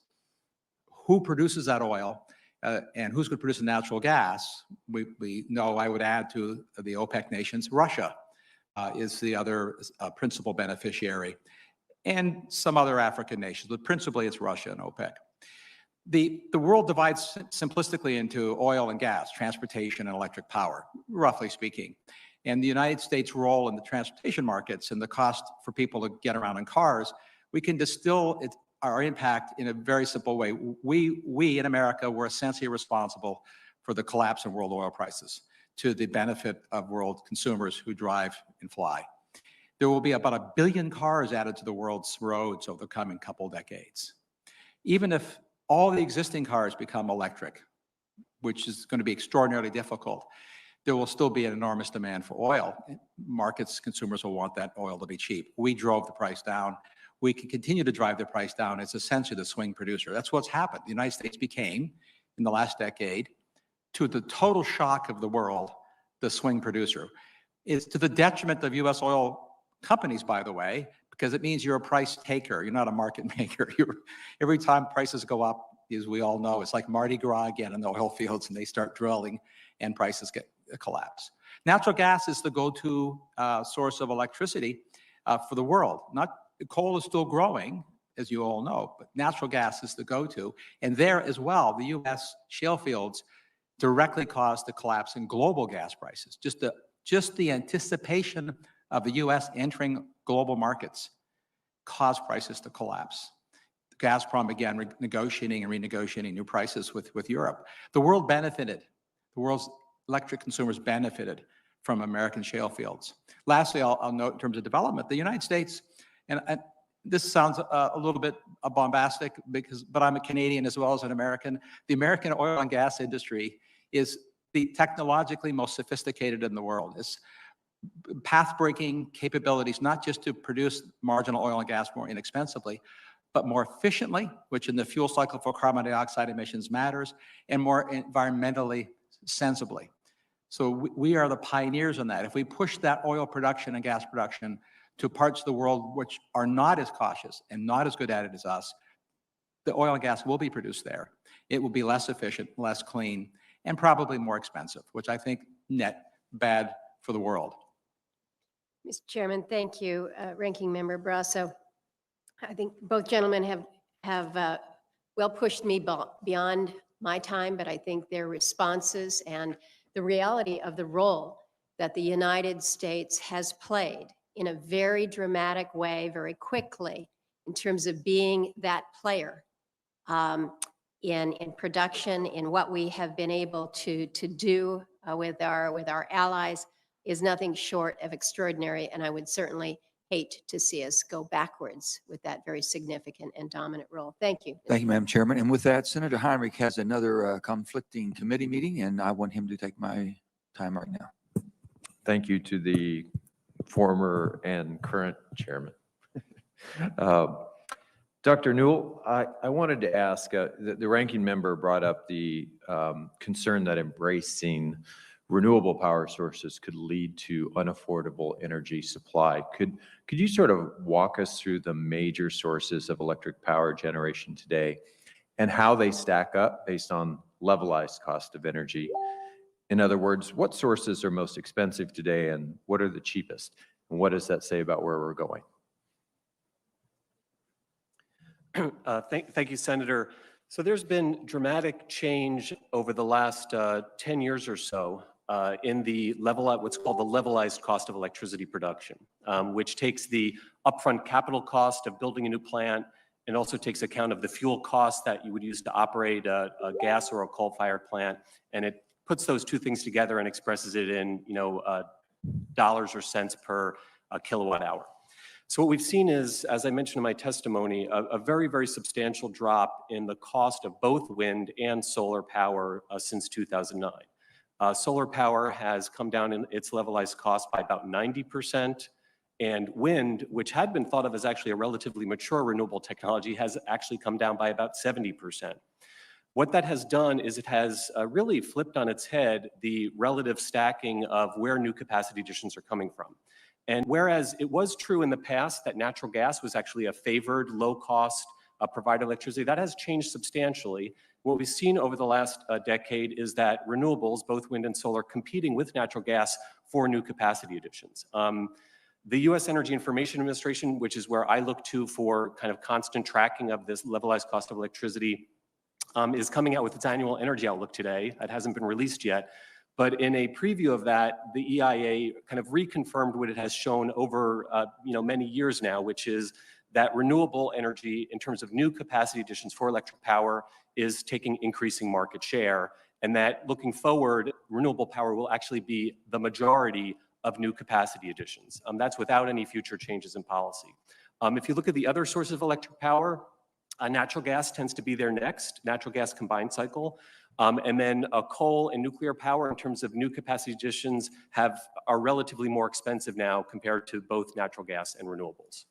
Who produces that oil and who's going to produce the natural gas? We know, I would add to the OPEC nations, Russia is the other principal beneficiary, and some other African nations, but principally it's Russia and OPEC. The world divides simplistically into oil and gas, transportation and electric power, roughly speaking. And the United States' role in the transportation markets and the cost for people to get around in cars, we can distill our impact in a very simple way. We in America were essentially responsible for the collapse in world oil prices to the benefit of world consumers who drive and fly. There will be about 1 billion cars added to the world's roads over the coming couple decades. Even if all the existing cars become electric, which is going to be extraordinarily difficult, there will still be an enormous demand for oil. Markets, consumers will want that oil to be cheap. We drove the price down. We can continue to drive the price down. It's essentially the swing producer. That's what's happened. The United States became, in the last decade, to the total shock of the world, the swing producer. It's to the detriment of U.S. oil companies, by the way, because it means you're a price taker. You're not a market maker. Every time prices go up, as we all know, it's like Mardi Gras again in the oil fields, and they start drilling and prices collapse. Natural gas is the go-to source of electricity for the world. Coal is still growing, as you all know, but natural gas is the go-to. And there as well, the U.S. shale fields directly caused the collapse in global gas prices. Just the anticipation of the U.S. entering global markets caused prices to collapse. Gazprom began negotiating and renegotiating new prices with Europe. The world benefited. The world's electric consumers benefited from American shale fields. Lastly, I'll note in terms of development, the United States, and this sounds a little bit bombastic, but I'm a Canadian as well as an American. The American oil and gas industry is the technologically most sophisticated in the world. It's path-breaking capabilities, not just to produce marginal oil and gas more inexpensively, but more efficiently, which in the fuel cycle for carbon dioxide emissions matters, and more environmentally sensibly. So we are the pioneers in that. If we push that oil production and gas production to parts of the world which are not as cautious and not as good at it as us, the oil and gas will be produced there. It will be less efficient, less clean, and probably more expensive, which I think net bad for the world. Mr. Chairman, thank you. Ranking Member Barrasso, I think both gentlemen have well pushed me beyond my time, but I think their responses and the reality of the role that the United States has played in a very dramatic way, very quickly, in terms of being that player in production, in what we have been able to do with our allies, is nothing short of extraordinary, and I would certainly hate to see us go backwards with that very significant and dominant role. Thank you. Thank you, Madam Chairman. And with that, Senator Heinrich has another conflicting committee meeting, and I want him to take my time right now. Thank you to the former and current chairman. Dr. Newell, I wanted to ask, the ranking member brought up the concern that embracing renewable power sources could lead to unaffordable energy supply. Could you sort of walk us through the major sources of electric power generation today and how they stack up based on levelized cost of energy? In other words, what sources are most expensive today and what are the cheapest? And what does that say about where we're going? Thank you, Senator. So there's been dramatic change over the last 10 years or so in the what's called the levelized cost of electricity production, which takes the upfront capital cost of building a new plant and also takes account of the fuel costs that you would use to operate a gas or a coal-fired plant, and it puts those two things together and expresses it in dollars or cents per kilowatt hour. So what we've seen is, as I mentioned in my testimony, a very, very substantial drop in the cost of both wind and solar power since 2009. Solar power has come down in its levelized cost by about 90%, and wind, which had been thought of as actually a relatively mature renewable technology, has actually come down by about 70%. What that has done is it has really flipped on its head the relative stacking of where new capacity additions are coming from. And whereas it was true in the past that natural gas was actually a favored low-cost provider of electricity, that has changed substantially. What we've seen over the last decade is that renewables, both wind and solar, competing with natural gas for new capacity additions. The U.S. Energy Information Administration, which is where I look to for kind of constant tracking of this levelized cost of electricity, is coming out with its annual energy outlook today. It hasn't been released yet. But in a preview of that, the EIA kind of reconfirmed what it has shown over many years now, which is that renewable energy in terms of new capacity additions for electric power is taking increasing market share, and that looking forward, renewable power will actually be the majority of new capacity additions. That's without any future changes in policy. If you look at the other sources of electric power, natural gas tends to be there next, natural gas combined cycle. And then coal and nuclear power in terms of new capacity additions are relatively more expensive now compared to both natural gas and renewables.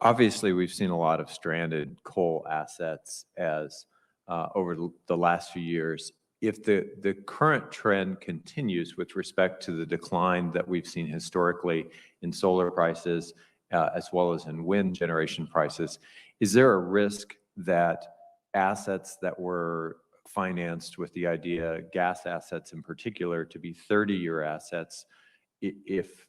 Obviously, we've seen a lot of stranded coal assets as over the last few years. If the current trend continues with respect to the decline that we've seen historically in solar prices, as well as in wind generation prices, is there a risk that assets that were financed with the idea, gas assets in particular, to be 30-year assets, if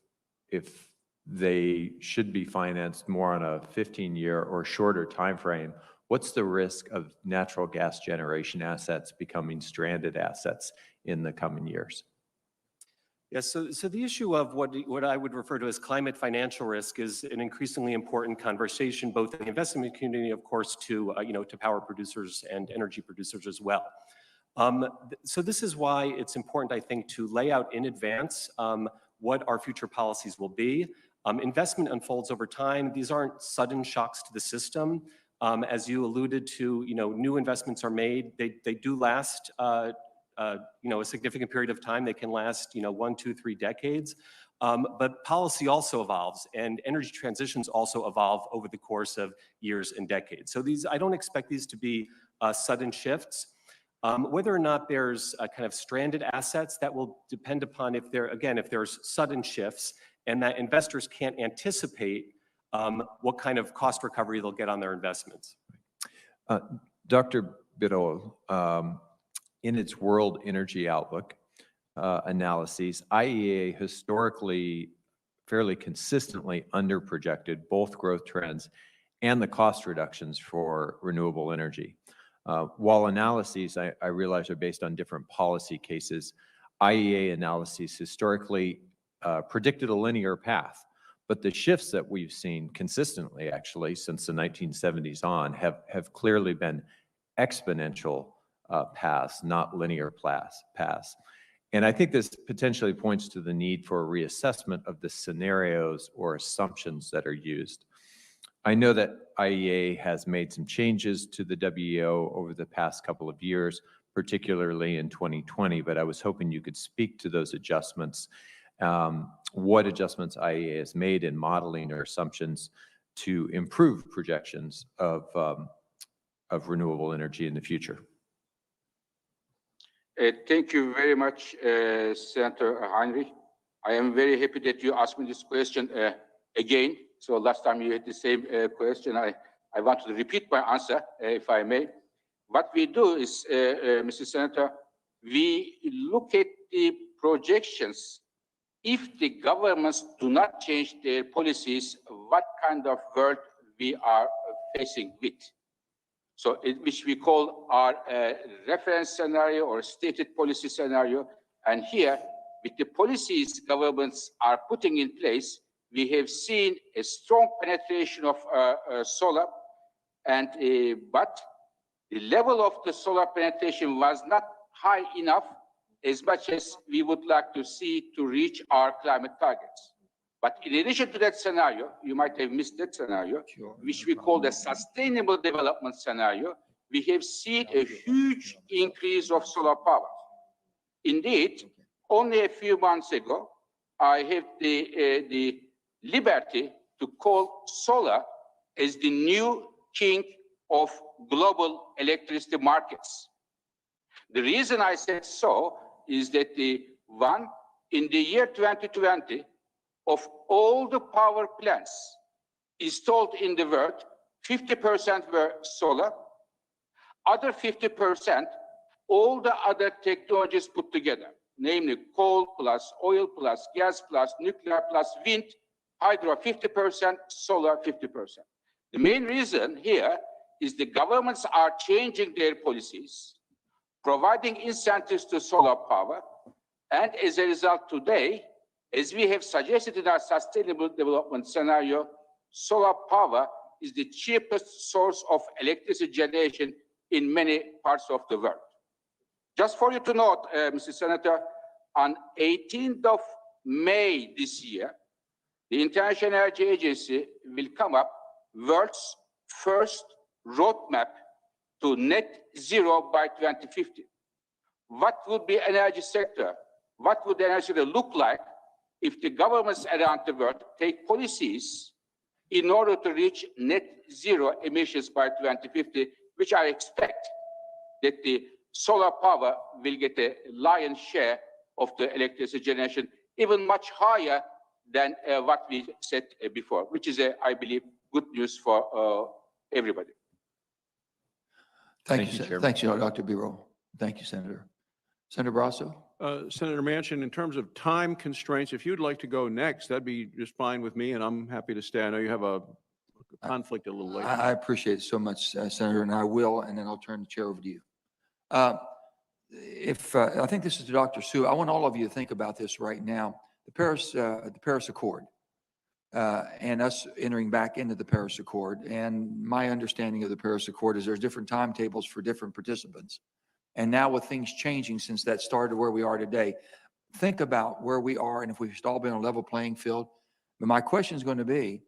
they should be financed more on a 15-year or shorter time frame, what's the risk of natural gas generation assets becoming stranded assets in the coming years? Yes, so the issue of what I would refer to as climate financial risk is an increasingly important conversation, both in the investment community, of course, to power producers and energy producers as well. So this is why it's important, I think, to lay out in advance what our future policies will be. Investment unfolds over time. These aren't sudden shocks to the system. As you alluded to, new investments are made. They do last a significant period of time. They can last 1, 2, 3 decades. But policy also evolves, and energy transitions also evolve over the course of years and decades. So I don't expect these to be sudden shifts. Whether or not there's kind of stranded assets, that will depend upon if there's sudden shifts and that investors can't anticipate what kind of cost recovery they'll get on their investments. Dr. Biddle, in its World Energy Outlook analyses, IEA historically fairly consistently underprojected both growth trends and the cost reductions for renewable energy. While analyses, I realize, are based on different policy cases, IEA analyses historically predicted a linear path. But the shifts that we've seen consistently, actually, since the 1970s on, have clearly been exponential paths, not linear paths. And I think this potentially points to the need for a reassessment of the scenarios or assumptions that are used. I know that IEA has made some changes to the WEO over the past couple of years, particularly in 2020, but I was hoping you could speak to those adjustments, what adjustments IEA has made in modeling or assumptions to improve projections of renewable energy in the future. Thank you very much, Senator Heinrich. I am very happy that you asked me this question again. So last time you had the same question. I want to repeat my answer, if I may. What we do is, Mr. Senator, we look at the projections. If the governments do not change their policies, what kind of world we are facing with? So which we call our reference scenario or stated policy scenario. And here, with the policies governments are putting in place, we have seen a strong penetration of solar, and but the level of the solar penetration was not high enough as much as we would like to see to reach our climate targets. But in addition to that scenario, you might have missed that scenario, which we call the sustainable development scenario, we have seen a huge increase of solar power. Indeed, only a few months ago, I have the liberty to call solar as the new king of global electricity markets. The reason I said so is that in the year 2020, of all the power plants installed in the world, 50% were solar. Other 50%, all the other technologies put together, namely coal plus oil plus gas plus nuclear plus wind, hydro 50%, solar 50%. The main reason here is the governments are changing their policies, providing incentives to solar power, and as a result today, as we have suggested in our sustainable development scenario, solar power is the cheapest source of electricity generation in many parts of the world. Just for you to note, Mr. Senator, on 18th of May this year, the International Energy Agency will come up world's first roadmap to net zero by 2050. What would be energy sector? What would the energy sector look like if the governments around the world take policies in order to reach net zero emissions by 2050, which I expect that the solar power will get a lion's share of the electricity generation, even much higher than what we said before, which is, I believe, good news for everybody. Thank you, Chairman. thank you, Dr. Biro. Thank you, Senator. Senator Barrasso? Senator Manchin, in terms of time constraints, if you'd like to go next, that'd be just fine with me, and I'm happy to stay. I know you have a conflict a little later. I appreciate it so much, Senator, and I will, and then I'll turn the chair over to you. I think this is to Dr. Su. I want all of you to think about this right now. The Paris Accord, and us entering back into the Paris Accord. And my understanding of the Paris Accord is there's different timetables for different participants. And now with things changing since that started where we are today, think about where we are and if we've all been on a level playing field. But my question is going to be,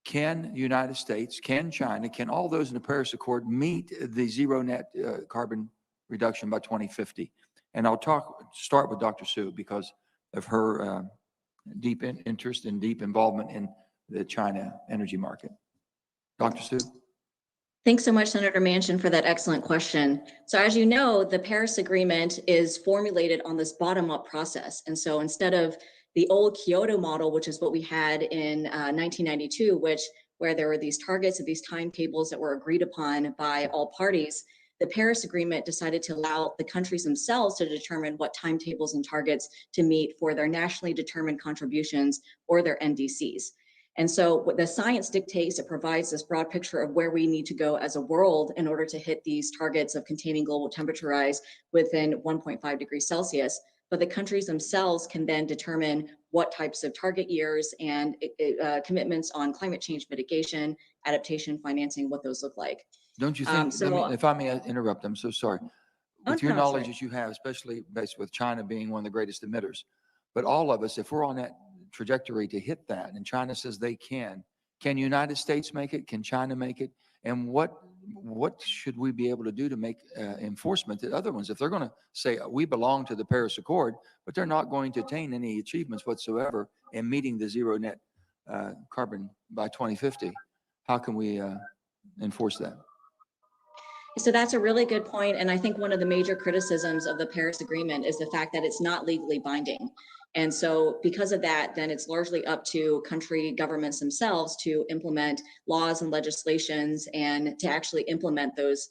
can the United States, can China, can all those in the Paris Accord meet the zero net carbon reduction by 2050? And I'll start with Dr. Su because of her deep interest and deep involvement in the China energy market. Dr. Su? Thanks so much, Senator Manchin, for that excellent question. So as you know, the Paris Agreement is formulated on this bottom-up process. And so instead of the old Kyoto model, which is what we had in 1992, where there were these targets and these timetables that were agreed upon by all parties, the Paris Agreement decided to allow the countries themselves to determine what timetables and targets to meet for their nationally determined contributions or their NDCs. And so what the science dictates, it provides this broad picture of where we need to go as a world in order to hit these targets of containing global temperature rise within 1.5 degrees Celsius. But the countries themselves can then determine what types of target years and commitments on climate change mitigation, adaptation, financing, what those look like. Don't you think, if I may interrupt, I'm so sorry. with your no, knowledge sorry. that you have, especially based with China being one of the greatest emitters, but all of us, if we're on that trajectory to hit that, and China says they can United States make it? Can China make it? And what should we be able to do to make enforcement that other ones, if they're going to say we belong to the Paris Accord, but they're not going to attain any achievements whatsoever in meeting the zero net carbon by 2050, how can we enforce that? So that's a really good point. And I think one of the major criticisms of the Paris Agreement is the fact that it's not legally binding. And so because of that, then it's largely up to country governments themselves to implement laws and legislations and to actually implement those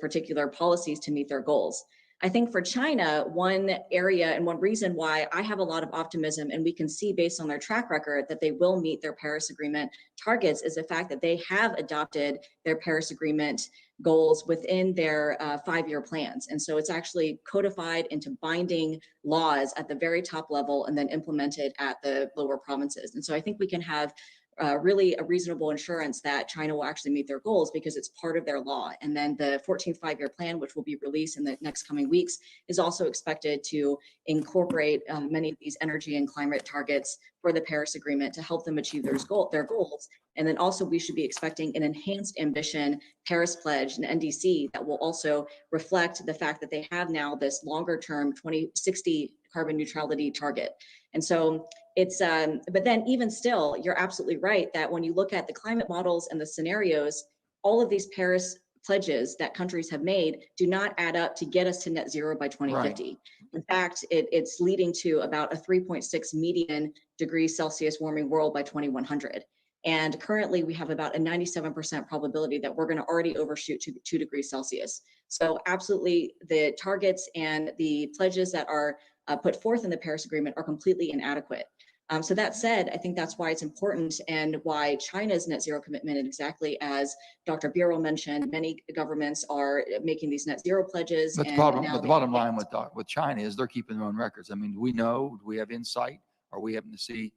particular policies to meet their goals. I think for China, one area and one reason why I have a lot of optimism, and we can see based on their track record that they will meet their Paris Agreement targets, is the fact that they have adopted their Paris Agreement goals within their 5-year plans. And so it's actually codified into binding laws at the very top level and then implemented at the lower provinces. And so I think we can have really a reasonable assurance that China will actually meet their goals because it's part of their law. And then the 14th 5-year plan, which will be released in the next coming weeks, is also expected to incorporate many of these energy and climate targets for the Paris Agreement to help them achieve their goals. And then also we should be expecting an enhanced ambition Paris Pledge and NDC that will also reflect the fact that they have now this longer term 2060 carbon neutrality target. And so it's, but then even still, you're absolutely right that when you look at the climate models and the scenarios, all of these Paris pledges that countries have made do not add up to get us to net zero by 2050. Right. In fact, it's leading to about a 3.6 median degrees Celsius warming world by 2100. And currently we have about a 97% probability that we're going to already overshoot to 2 degrees Celsius. So absolutely the targets and the pledges that are put forth in the Paris Agreement are completely inadequate. So that said, I think that's why it's important and why China's net zero commitment, and exactly as Dr. Bureau mentioned, many governments are making these net zero pledges. But the bottom line with China is they're keeping their own records. I mean, do we have insight? Are we having to see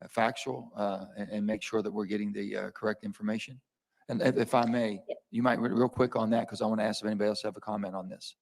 factual and make sure that we're getting the correct information? And if I may, you might real quick on that, because I want to ask if anybody else have a comment on this.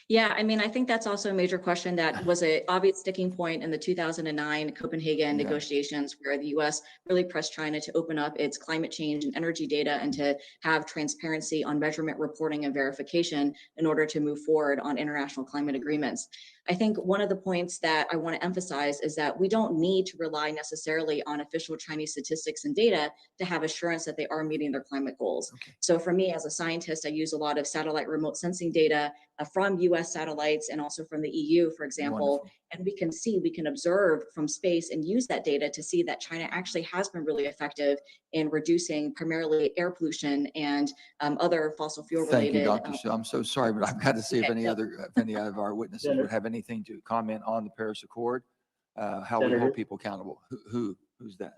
Yeah, I mean, I think that's also a major question that was an obvious sticking point in the 2009 Copenhagen negotiations, where the US really pressed China to open up its climate change and energy data and to have transparency on measurement, reporting, and verification in order to move forward on international climate agreements. I think one of the points that I want to emphasize is that we don't need to rely necessarily on official Chinese statistics and data to have assurance that they are meeting their climate goals. Okay. So for me as a scientist, I use a lot of satellite remote sensing data from US satellites and also from the EU, for example. Wonderful. And we can observe from space and use that data to see that China actually has been really effective in reducing primarily air pollution and other fossil fuel related. Thank you, Dr. So I'm so sorry, but I've got to see if any of our witnesses would have anything to comment on the Paris Accord, how we hold people accountable. Who's that?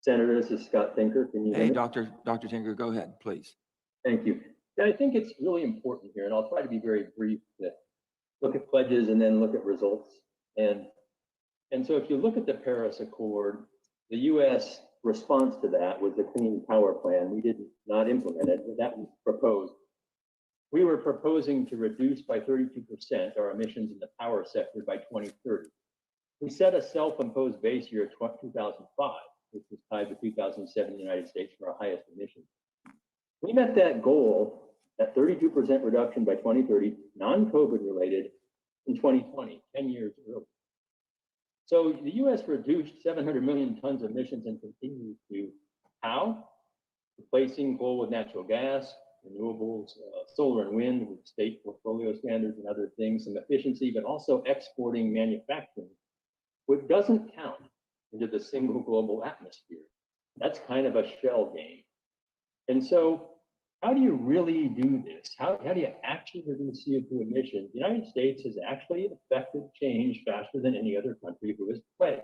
Senator, this is Scott Tinker. Can you hear me? Dr. Tinker, go ahead, please. Thank you. Yeah, I think it's really important here, and I'll try to be very brief, to look at pledges and then look at results. And so if you look at the Paris Accord, the U.S. response to that was the Clean Power Plan. We did not implement it, but that was proposed. We were proposing to reduce by 32% our emissions in the power sector by 2030. We set a self-imposed base year of 2005, which was tied to 2007 in the United States for our highest emissions. We met that goal, that 32% reduction by 2030, non-COVID related, in 2020, 10 years early. So the U.S. reduced 700 million tons of emissions and continues to. How? Replacing coal with natural gas, renewables, solar and wind with state portfolio standards and other things, some efficiency, but also exporting manufacturing, which doesn't count into the single global atmosphere. That's kind of a shell game. And so how do you really do this? How do you actually reduce CO2 emissions? The United States has actually effected change faster than any other country who has pledged.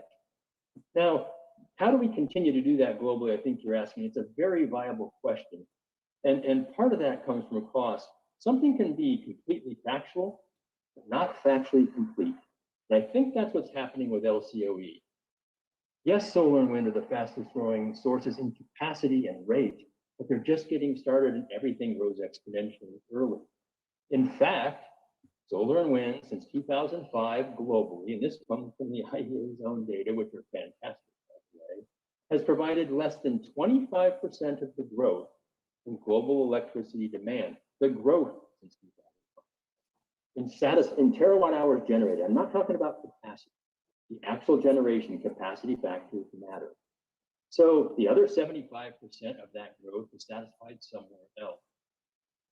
Now, how do we continue to do that globally? I think you're asking. It's a very viable question. And part of that comes from across. Something can be completely factual, but not factually complete. And I think that's what's happening with LCOE. Yes, solar and wind are the fastest growing sources in capacity and rate, but they're just getting started and everything grows exponentially early. In fact, solar and wind since 2005 globally, and this comes from the IEA's own data, which are fantastic, by the way, has provided less than 25% of the growth in global electricity demand. The growth since 2005. In terawatt hours generated, I'm not talking about capacity. The actual generation capacity factors matter. So the other 75% of that growth is satisfied somewhere else.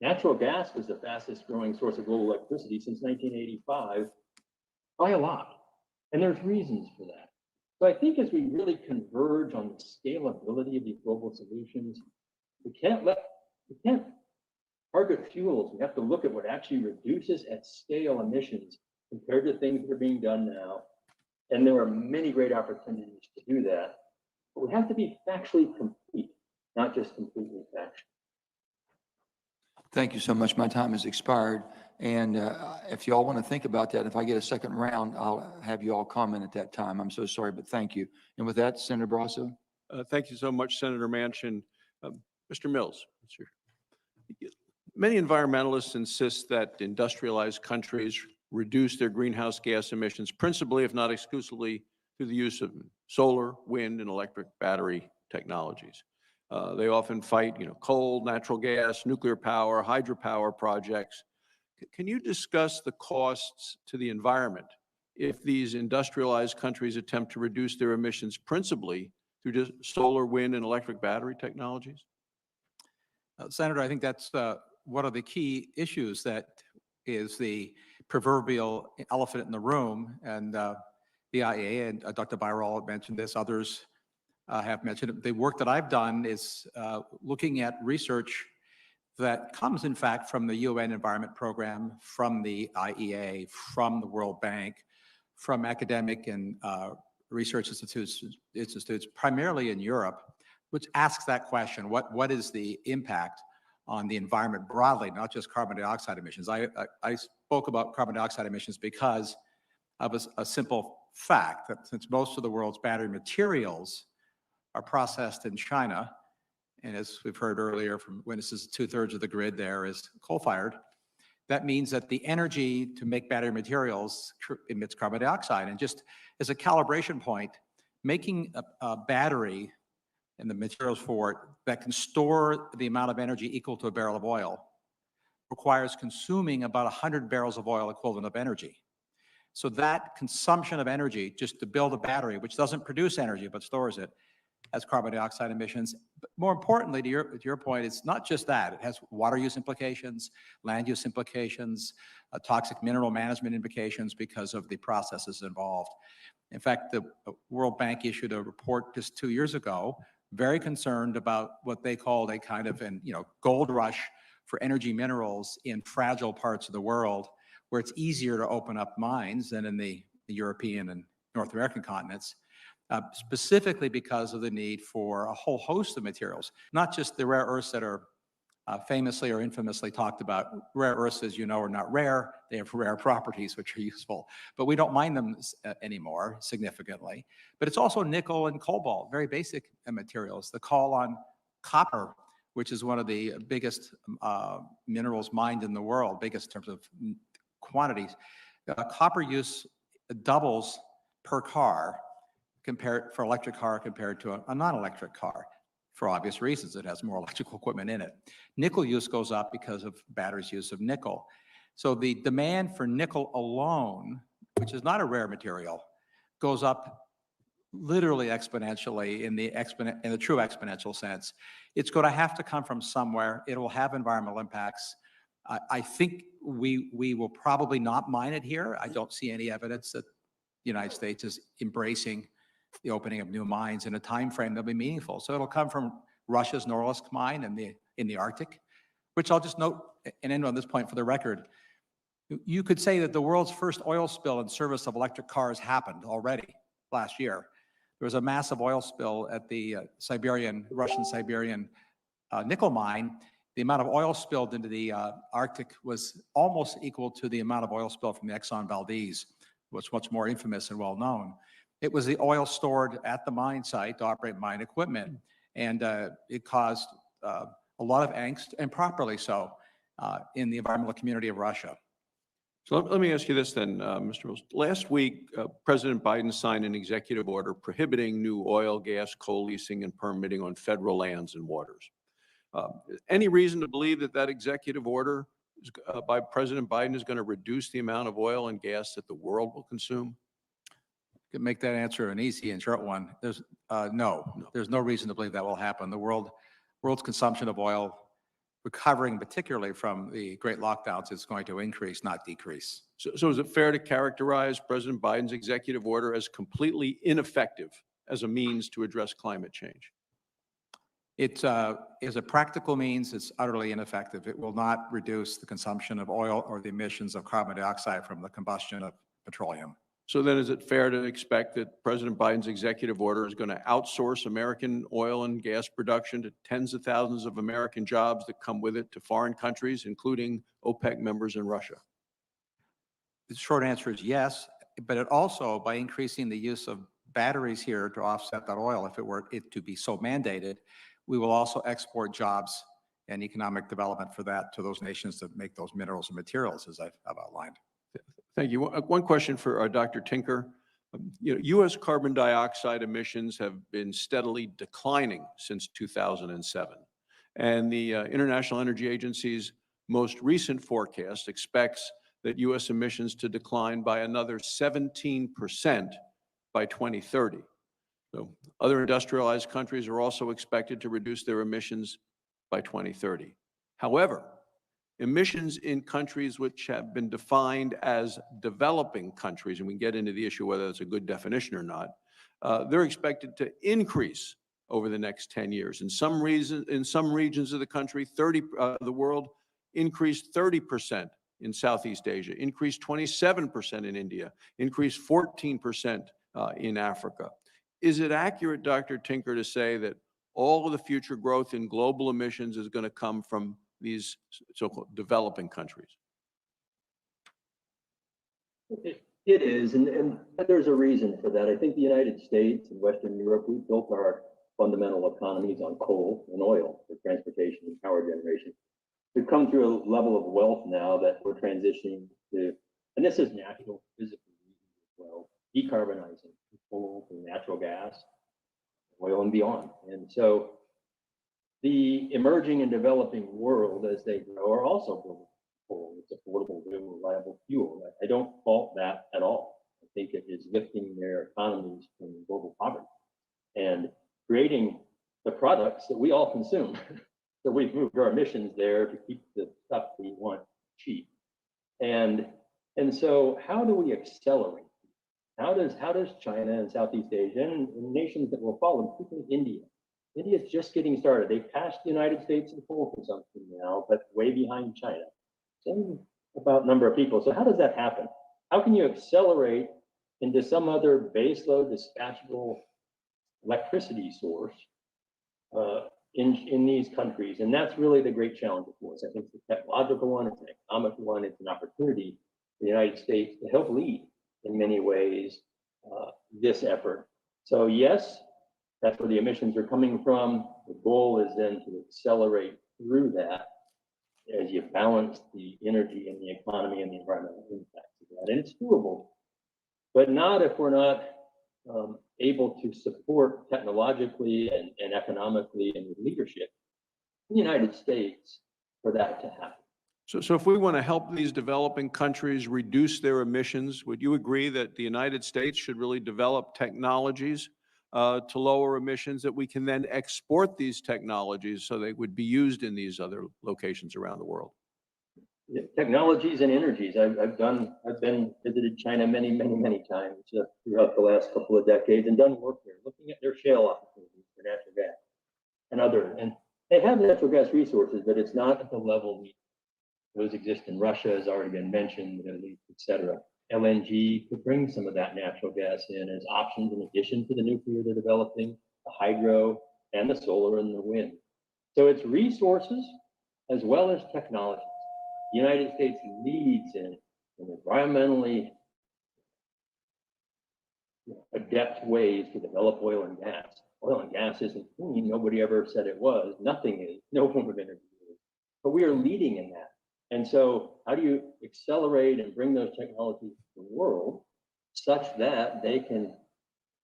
Natural gas was the fastest growing source of global electricity since 1985 by a lot. And there's reasons for that. So I think as we really converge on the scalability of these global solutions, we can't target fuels. We have to look at what actually reduces at scale emissions compared to things that are being done now. And there are many great opportunities to do that. But we have to be factually complete, not just completely factual. Thank you so much. My time has expired. And if you all want to think about that, if I get a second round, I'll have you all comment at that time. I'm so sorry, but thank you. And with that, Senator Barrasso. Thank you so much, Senator Manchin. Mr. Mills, many environmentalists insist that industrialized countries reduce their greenhouse gas emissions, principally, if not exclusively, through the use of solar, wind, and electric battery technologies. They often fight, coal, natural gas, nuclear power, hydropower projects. Can you discuss the costs to the environment if these industrialized countries attempt to reduce their emissions principally through just solar, wind, and electric battery technologies? Senator, I think that's one of the key issues that is the proverbial elephant in the room. And the IEA and Dr. Byral mentioned this, others have mentioned it. The work that I've done is looking at research that comes, in fact, from the UN Environment Program, from the IEA, from the World Bank, from academic and research institutes, primarily in Europe, which asks that question: what is the impact on the environment broadly, not just carbon dioxide emissions? I spoke about carbon dioxide emissions because of a simple fact that since most of the world's battery materials are processed in China, and as we've heard earlier from witnesses, 2/3 of the grid there is coal-fired, that means that the energy to make battery materials emits carbon dioxide. And just as a calibration point, making a battery and the materials for it that can store the amount of energy equal to a barrel of oil requires consuming about 100 barrels of oil equivalent of energy. So that consumption of energy just to build a battery, which doesn't produce energy but stores it, has carbon dioxide emissions. But more importantly, to your point, it's not just that. It has water use implications, land use implications, toxic mineral management implications because of the processes involved. In fact, the World Bank issued a report just 2 years ago, very concerned about what they called a kind of gold rush for energy minerals in fragile parts of the world, where it's easier to open up mines than in the European and North American continents. Specifically because of the need for a whole host of materials, not just the rare earths that are famously or infamously talked about. Rare earths, as you know, are not rare. They have rare properties which are useful, but we don't mine them anymore significantly. But it's also nickel and cobalt, very basic materials. The call on copper, which is one of the biggest minerals mined in the world, biggest in terms of quantities. Copper use doubles per car for electric car compared to a non-electric car. For obvious reasons, it has more electrical equipment in it. Nickel use goes up because of batteries' use of nickel. So the demand for nickel alone, which is not a rare material, goes up literally exponentially in the true exponential sense. It's going to have to come from somewhere. It will have environmental impacts. I think we will probably not mine it here. I don't see any evidence that the United States is embracing the opening of new mines in a time frame that'll be meaningful. So it'll come from Russia's Norilsk mine in the Arctic, which I'll just note and end on this point for the record. You could say that the world's first oil spill in service of electric cars happened already last year. There was a massive oil spill at the Russian Siberian nickel mine. The amount of oil spilled into the Arctic was almost equal to the amount of oil spilled from the Exxon Valdez, which was much more infamous and well known. It was the oil stored at the mine site to operate mine equipment, and it caused a lot of angst, and properly so, in the environmental community of Russia. So let me ask you this then, Mr. Mills. Last week, President Biden signed an executive order prohibiting new oil, gas, coal leasing, and permitting on federal lands and waters. Any reason to believe that that executive order by President Biden is going to reduce the amount of oil and gas that the world will consume? Could make that answer an easy and short one. There's there's no reason to believe that will happen. The world's consumption of oil, recovering particularly from the great lockdowns, is going to increase, not decrease. So is it fair to characterize President Biden's executive order as completely ineffective as a means to address climate change? It is a practical means. It's utterly ineffective. It will not reduce the consumption of oil or the emissions of carbon dioxide from the combustion of petroleum. So then is it fair to expect that President Biden's executive order is going to outsource American oil and gas production to tens of thousands of American jobs that come with it to foreign countries, including OPEC members in Russia? The short answer is yes, but it also, by increasing the use of batteries here to offset that oil, if it were to be so mandated, we will also export jobs and economic development for that to those nations that make those minerals and materials, as I've outlined. Thank you. One question for Dr. Tinker. U.S. carbon dioxide emissions have been steadily declining since 2007. And the International Energy Agency's most recent forecast expects that U.S. emissions to decline by another 17% by 2030. So other industrialized countries are also expected to reduce their emissions by 2030. However, emissions in countries which have been defined as developing countries, and we can get into the issue whether that's a good definition or not, they're expected to increase over the next 10 years. In some regions of the country, the world increased 30% in Southeast Asia, increased 27% in India, increased 14% in Africa. Is it accurate, Dr. Tinker, to say that all of the future growth in global emissions is going to come from these so-called developing countries? It is, and there's a reason for that. I think the United States and Western Europe, we built our fundamental economies on coal and oil for transportation and power generation. We've come through a level of wealth now that we're transitioning to, and this is natural, physical reasons as well, decarbonizing coal and natural gas, oil and beyond. And so the emerging and developing world, as they grow, are also building coal. It's affordable, reliable fuel. I don't fault that at all. I think it is lifting their economies from global poverty and creating the products that we all consume. So we've moved our emissions there to keep the stuff we want cheap. And so how do we accelerate? How does China and Southeast Asia and nations that will follow, particularly India? India is just getting started. They've passed the United States in coal consumption now, but way behind China. Same about number of people. So how does that happen? How can you accelerate into some other baseload dispatchable electricity source in these countries? And that's really the great challenge for us. I think it's a technological one, it's an economic one, it's an opportunity for the United States to help lead in many ways this effort. So yes, that's where the emissions are coming from. The goal is then to accelerate through that as you balance the energy and the economy and the environmental impacts of that. And it's doable, but not if we're not able to support technologically and economically and with leadership in the United States for that to happen. So if we want to help these developing countries reduce their emissions, would you agree that the United States should really develop technologies to lower emissions that we can then export these technologies so they would be used in these other locations around the world? Yeah, technologies and energies. I've visited China many times throughout the last couple of decades and done work there, looking at their shale opportunities for natural gas and and they have natural gas resources, but it's not at the level those exist in Russia, has already been mentioned, the Middle East, et cetera. LNG could bring some of that natural gas in as options in addition to the nuclear they're developing, the hydro, and the solar and the wind. So it's resources as well as technology. The United States leads in environmentally adept ways to develop oil and gas. Oil and gas isn't clean. Nobody ever said it was. Nothing is. No form of energy is. But we are leading in that. And so how do you accelerate and bring those technologies to the world such that they can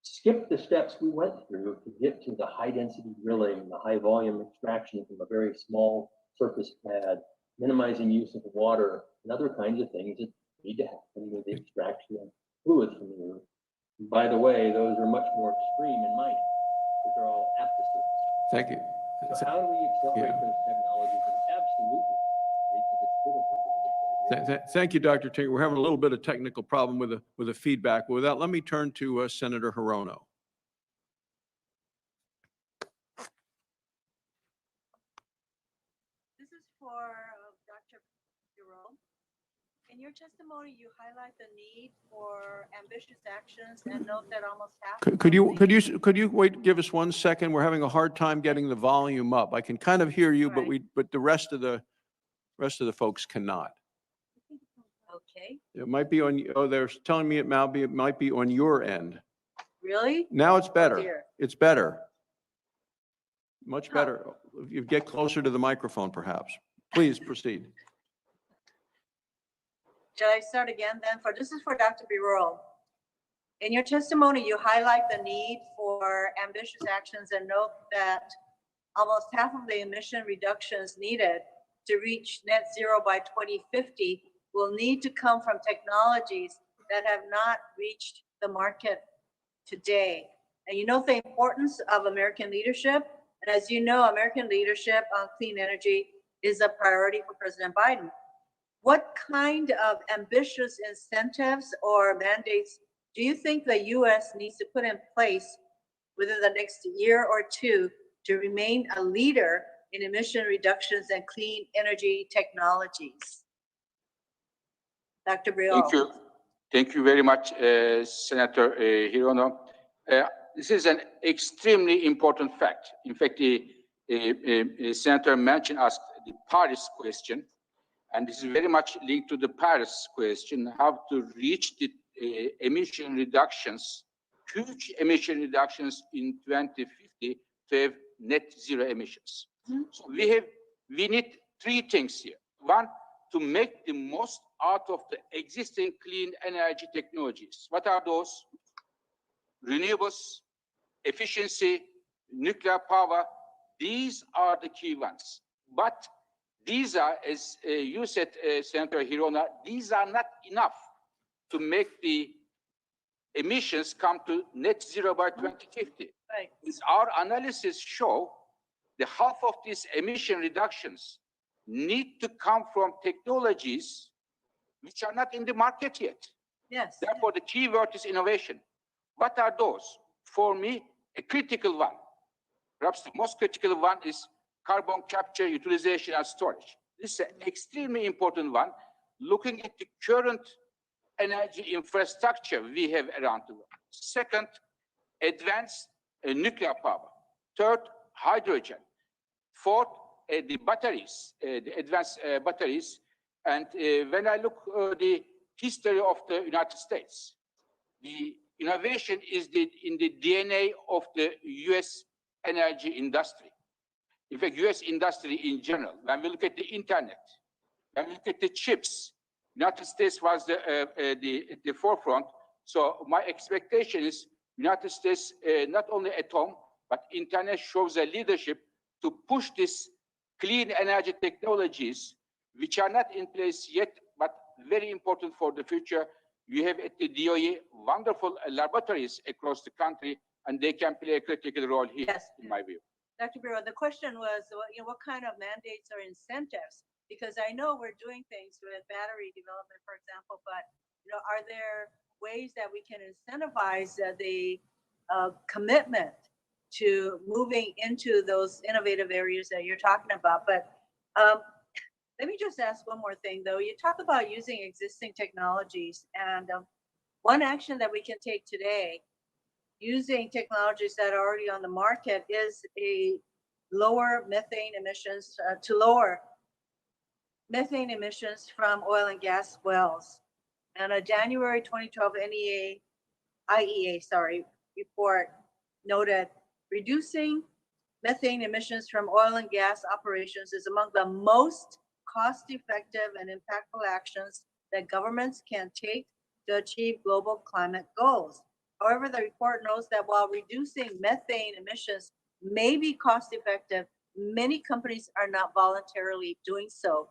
skip the steps we went through to get to the high density drilling, the high volume extraction from a very small surface pad, minimizing use of water and other kinds of things that need to happen with the extraction of fluids from the earth. And by the way, those are much more extreme in mining, because they're all at the surface. Thank you. So how do we accelerate those technologies? And absolutely, because it's critical to the Thank you, Dr. Tinker. We're having a little bit of technical problem with the feedback. With that, let me turn to Senator Hirono. This is for Dr. Granholm. In your testimony, you highlight the need for ambitious actions and note that almost half. Could you wait, give us 1 second? We're having a hard time getting the volume up. I can kind of hear you, but Right. but the rest of the folks cannot. Okay, It might be on, oh, they're telling me it might be on your end. really? Now it's better. dear. It's better. Much better. If you get closer to the microphone, perhaps. Please proceed. Shall I start again then? This is for Dr. Granholm. In your testimony, you highlight the need for ambitious actions and note that almost half of the emission reductions needed to reach net zero by 2050 will need to come from technologies that have not reached the market today. And you note the importance of American leadership. And as you know, American leadership on clean energy is a priority for President Biden. What kind of ambitious incentives or mandates do you think the U.S. needs to put in place within the next year or two to remain a leader in emission reductions and clean energy technologies? Dr. Briol. Thank you. Thank you very much, Senator Hirono. This is an extremely important fact. In fact, Senator Manchin asked the Paris question, and this is very much linked to the Paris question, how to reach the emission reductions, huge emission reductions in 2050 to have net zero emissions. Mm-hmm. So we need 3 things here. One, to make the most out of the existing clean energy technologies. What are those? Renewables, efficiency, nuclear power. These are the key ones. But these are, as you said, Senator Hirono, these are not enough to make the emissions come to net zero by 2050. Right. As our analysis show, the half of these emission reductions need to come from technologies which are not in the market yet. Yes. Therefore, the key word is innovation. What are those? For me, a critical one, perhaps the most critical one, is carbon capture, utilization, and storage. This is an extremely important one, looking at the current energy infrastructure we have around the world. Second, advanced nuclear power. Third, hydrogen. Fourth, the batteries, the advanced batteries. And when I look at the history of the United States, the innovation is in the DNA of the US energy industry. In fact, US industry in general. When we look at the internet, when we look at the chips, United States was at the forefront. So my expectation is United States, not only at home, but internet shows a leadership to push this clean energy technologies, which are not in place yet, but very important for the future. You have at the DOE wonderful laboratories across the country, and they can play a critical role here, Yes. in my view. Dr. Bureau, the question was, what kind of mandates or incentives? Because I know we're doing things with battery development, for example, but are there ways that we can incentivize the commitment to moving into those innovative areas that you're talking about? But let me just ask one more thing, though. You talk about using existing technologies, and one action that we can take today using technologies that are already on the market is a lower methane emissions, to lower methane emissions from oil and gas wells. And a January 2012 IEA report noted reducing methane emissions from oil and gas operations is among the most cost-effective and impactful actions that governments can take to achieve global climate goals. However, the report notes that while reducing methane emissions may be cost-effective, many companies are not voluntarily doing so.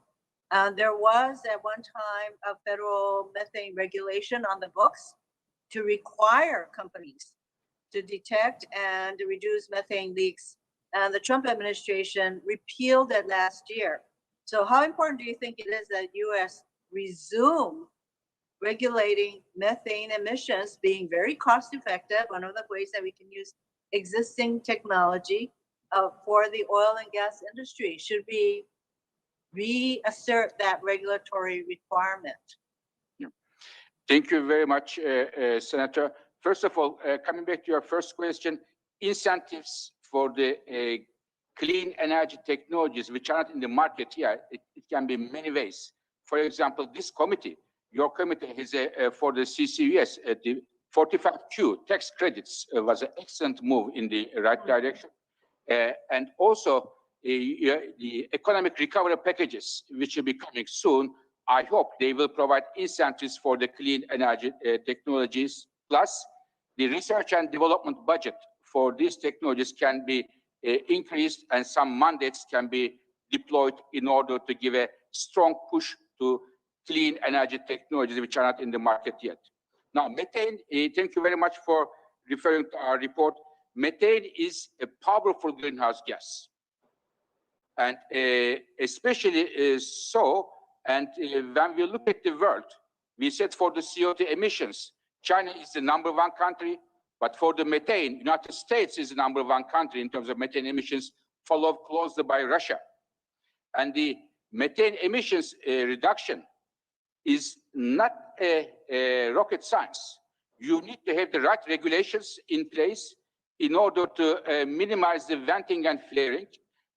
There was at one time a federal methane regulation on the books to require companies to detect and to reduce methane leaks. And the Trump administration repealed it last year. So how important do you think it is that U.S. resume regulating methane emissions, being very cost effective? One of the ways that we can use existing technology for the oil and gas industry. Should we reassert that regulatory requirement? Thank you very much, Senator. First of all, coming back to your first question, incentives for the clean energy technologies which are not in the market here, it can be many ways. For example, this committee, your committee has for the CCUS, the 45Q tax credits was an excellent move in the right direction. And also the economic recovery packages, which will be coming soon, I hope they will provide incentives for the clean energy technologies. Plus, the research and development budget for these technologies can be increased, and some mandates can be deployed in order to give a strong push to clean energy technologies which are not in the market yet. Now, methane, thank you very much for referring to our report. Methane is a powerful greenhouse gas. And especially so, and when we look at the world, we said for the CO2 emissions, China is the #1 country, but for the methane, United States is the #1 country in terms of methane emissions, followed closely by Russia. And the methane emissions reduction is not a rocket science. You need to have the right regulations in place in order to minimize the venting and flaring.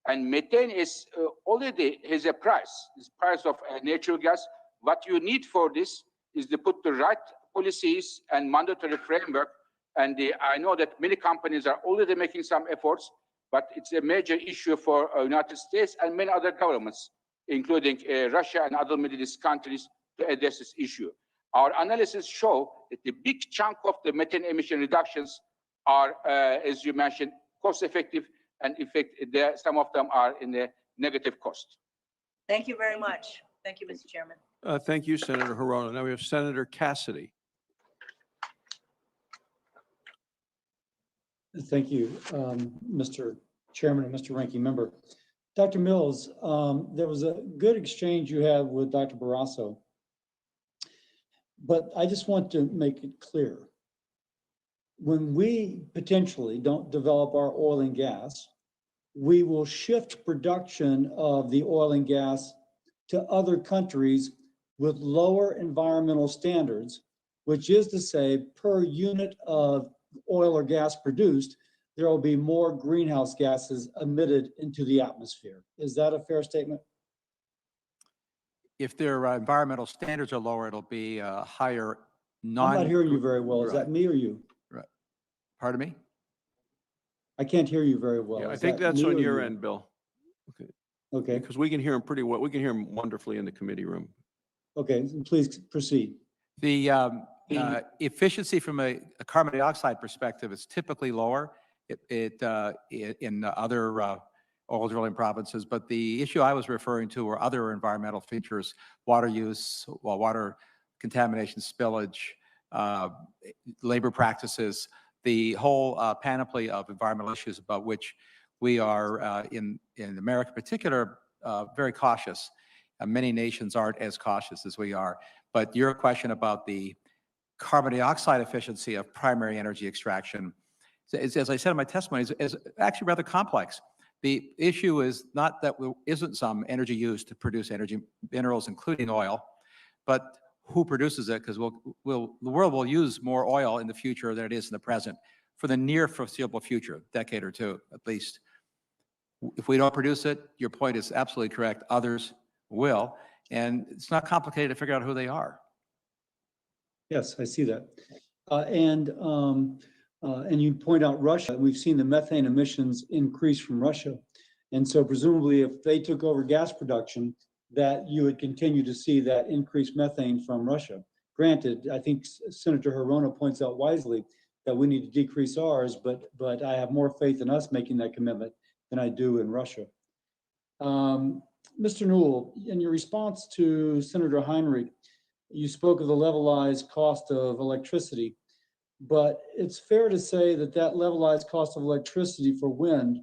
And methane is already has a price. It's price of natural gas. What you need for this is to put the right policies and mandatory framework. And I know that many companies are already making some efforts, but it's a major issue for United States and many other governments, including Russia and other Middle East countries, to address this issue. Our analysis show that the big chunk of the methane emission reductions are, as you mentioned, cost effective, and in fact, some of them are in a negative cost. Thank you very much. Thank you, Mr. Chairman. Thank you, Senator Hirono. Now we have Senator Cassidy. Thank you, Mr. Chairman and Mr. Ranking Member. Dr. Mills, there was a good exchange you had with Dr. Barrasso, but I just want to make it clear. When we potentially don't develop our oil and gas, we will shift production of the oil and gas to other countries with lower environmental standards, which is to say, per unit of oil or gas produced, there will be more greenhouse gases emitted into the atmosphere. Is that a fair statement? If their environmental standards are lower, it'll be higher I'm not hearing you very well. Is Right. that me or you? Right. Pardon me? I can't hear you very well. Yeah, I Is think that that's me on or your you? end, Bill. Okay. Okay, Because we can hear him pretty well. We can hear him wonderfully in the committee room. okay, please proceed. The efficiency from a carbon dioxide perspective is typically lower in other oil drilling provinces, but the issue I was referring to were other environmental features: water use, water contamination, spillage, labor practices, the whole panoply of environmental issues about which we are in America in particular very cautious. Many nations aren't as cautious as we are. But your question about the carbon dioxide efficiency of primary energy extraction, as I said in my testimony, is actually rather complex. The issue is not that there isn't some energy used to produce energy minerals, including oil, but who produces it, because the world will use more oil in the future than it is in the present for the near foreseeable future, decade or two at least. If we don't produce it, your point is absolutely correct, others will, and it's not complicated to figure out who they are. Yes, I see that. And you point out Russia. We've seen the methane emissions increase from Russia. And so presumably if they took over gas production, that you would continue to see that increased methane from Russia. Granted, I think Senator Hirono points out wisely that we need to decrease ours, but I have more faith in us making that commitment than I do in Russia. Mr. Newell, in your response to Senator Heinrich, you spoke of the levelized cost of electricity, but it's fair to say that that levelized cost of electricity for wind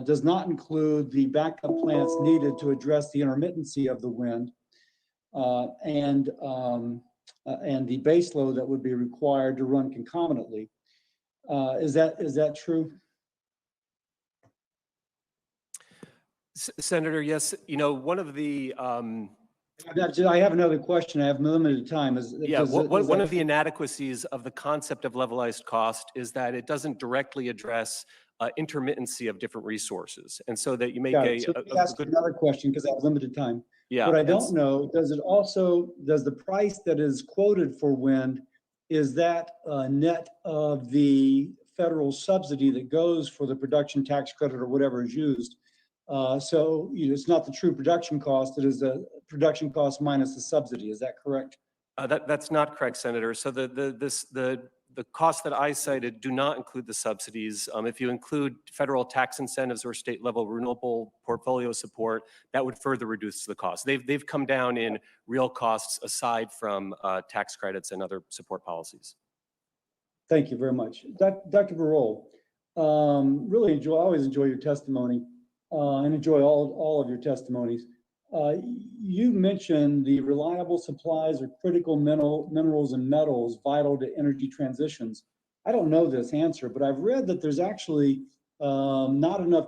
does not include the backup plants needed to address the intermittency of the wind and the base load that would be required to run concomitantly. Is that true? Senator, yes, you know, one of the, I have another question. I have limited time. one of the inadequacies of the concept of levelized cost is that it doesn't directly address intermittency of different resources. And so that you make So let me ask another question because I have limited time. Yeah. What I don't know, does the price that is quoted for wind, is that net of the federal subsidy that goes for the production tax credit or whatever is used? So it's not the true production cost, it is the production cost minus the subsidy. Is that correct? That's not correct, Senator. So the costs that I cited do not include the subsidies. If you include federal tax incentives or state level renewable portfolio support, that would further reduce the cost. They've come down in real costs aside from tax credits and other support policies. Thank you very much. Dr. Barol, really always enjoy your testimony and enjoy all of your testimonies. You mentioned the reliable supplies of critical minerals and metals vital to energy transitions. I don't know this answer, but I've read that there's actually not enough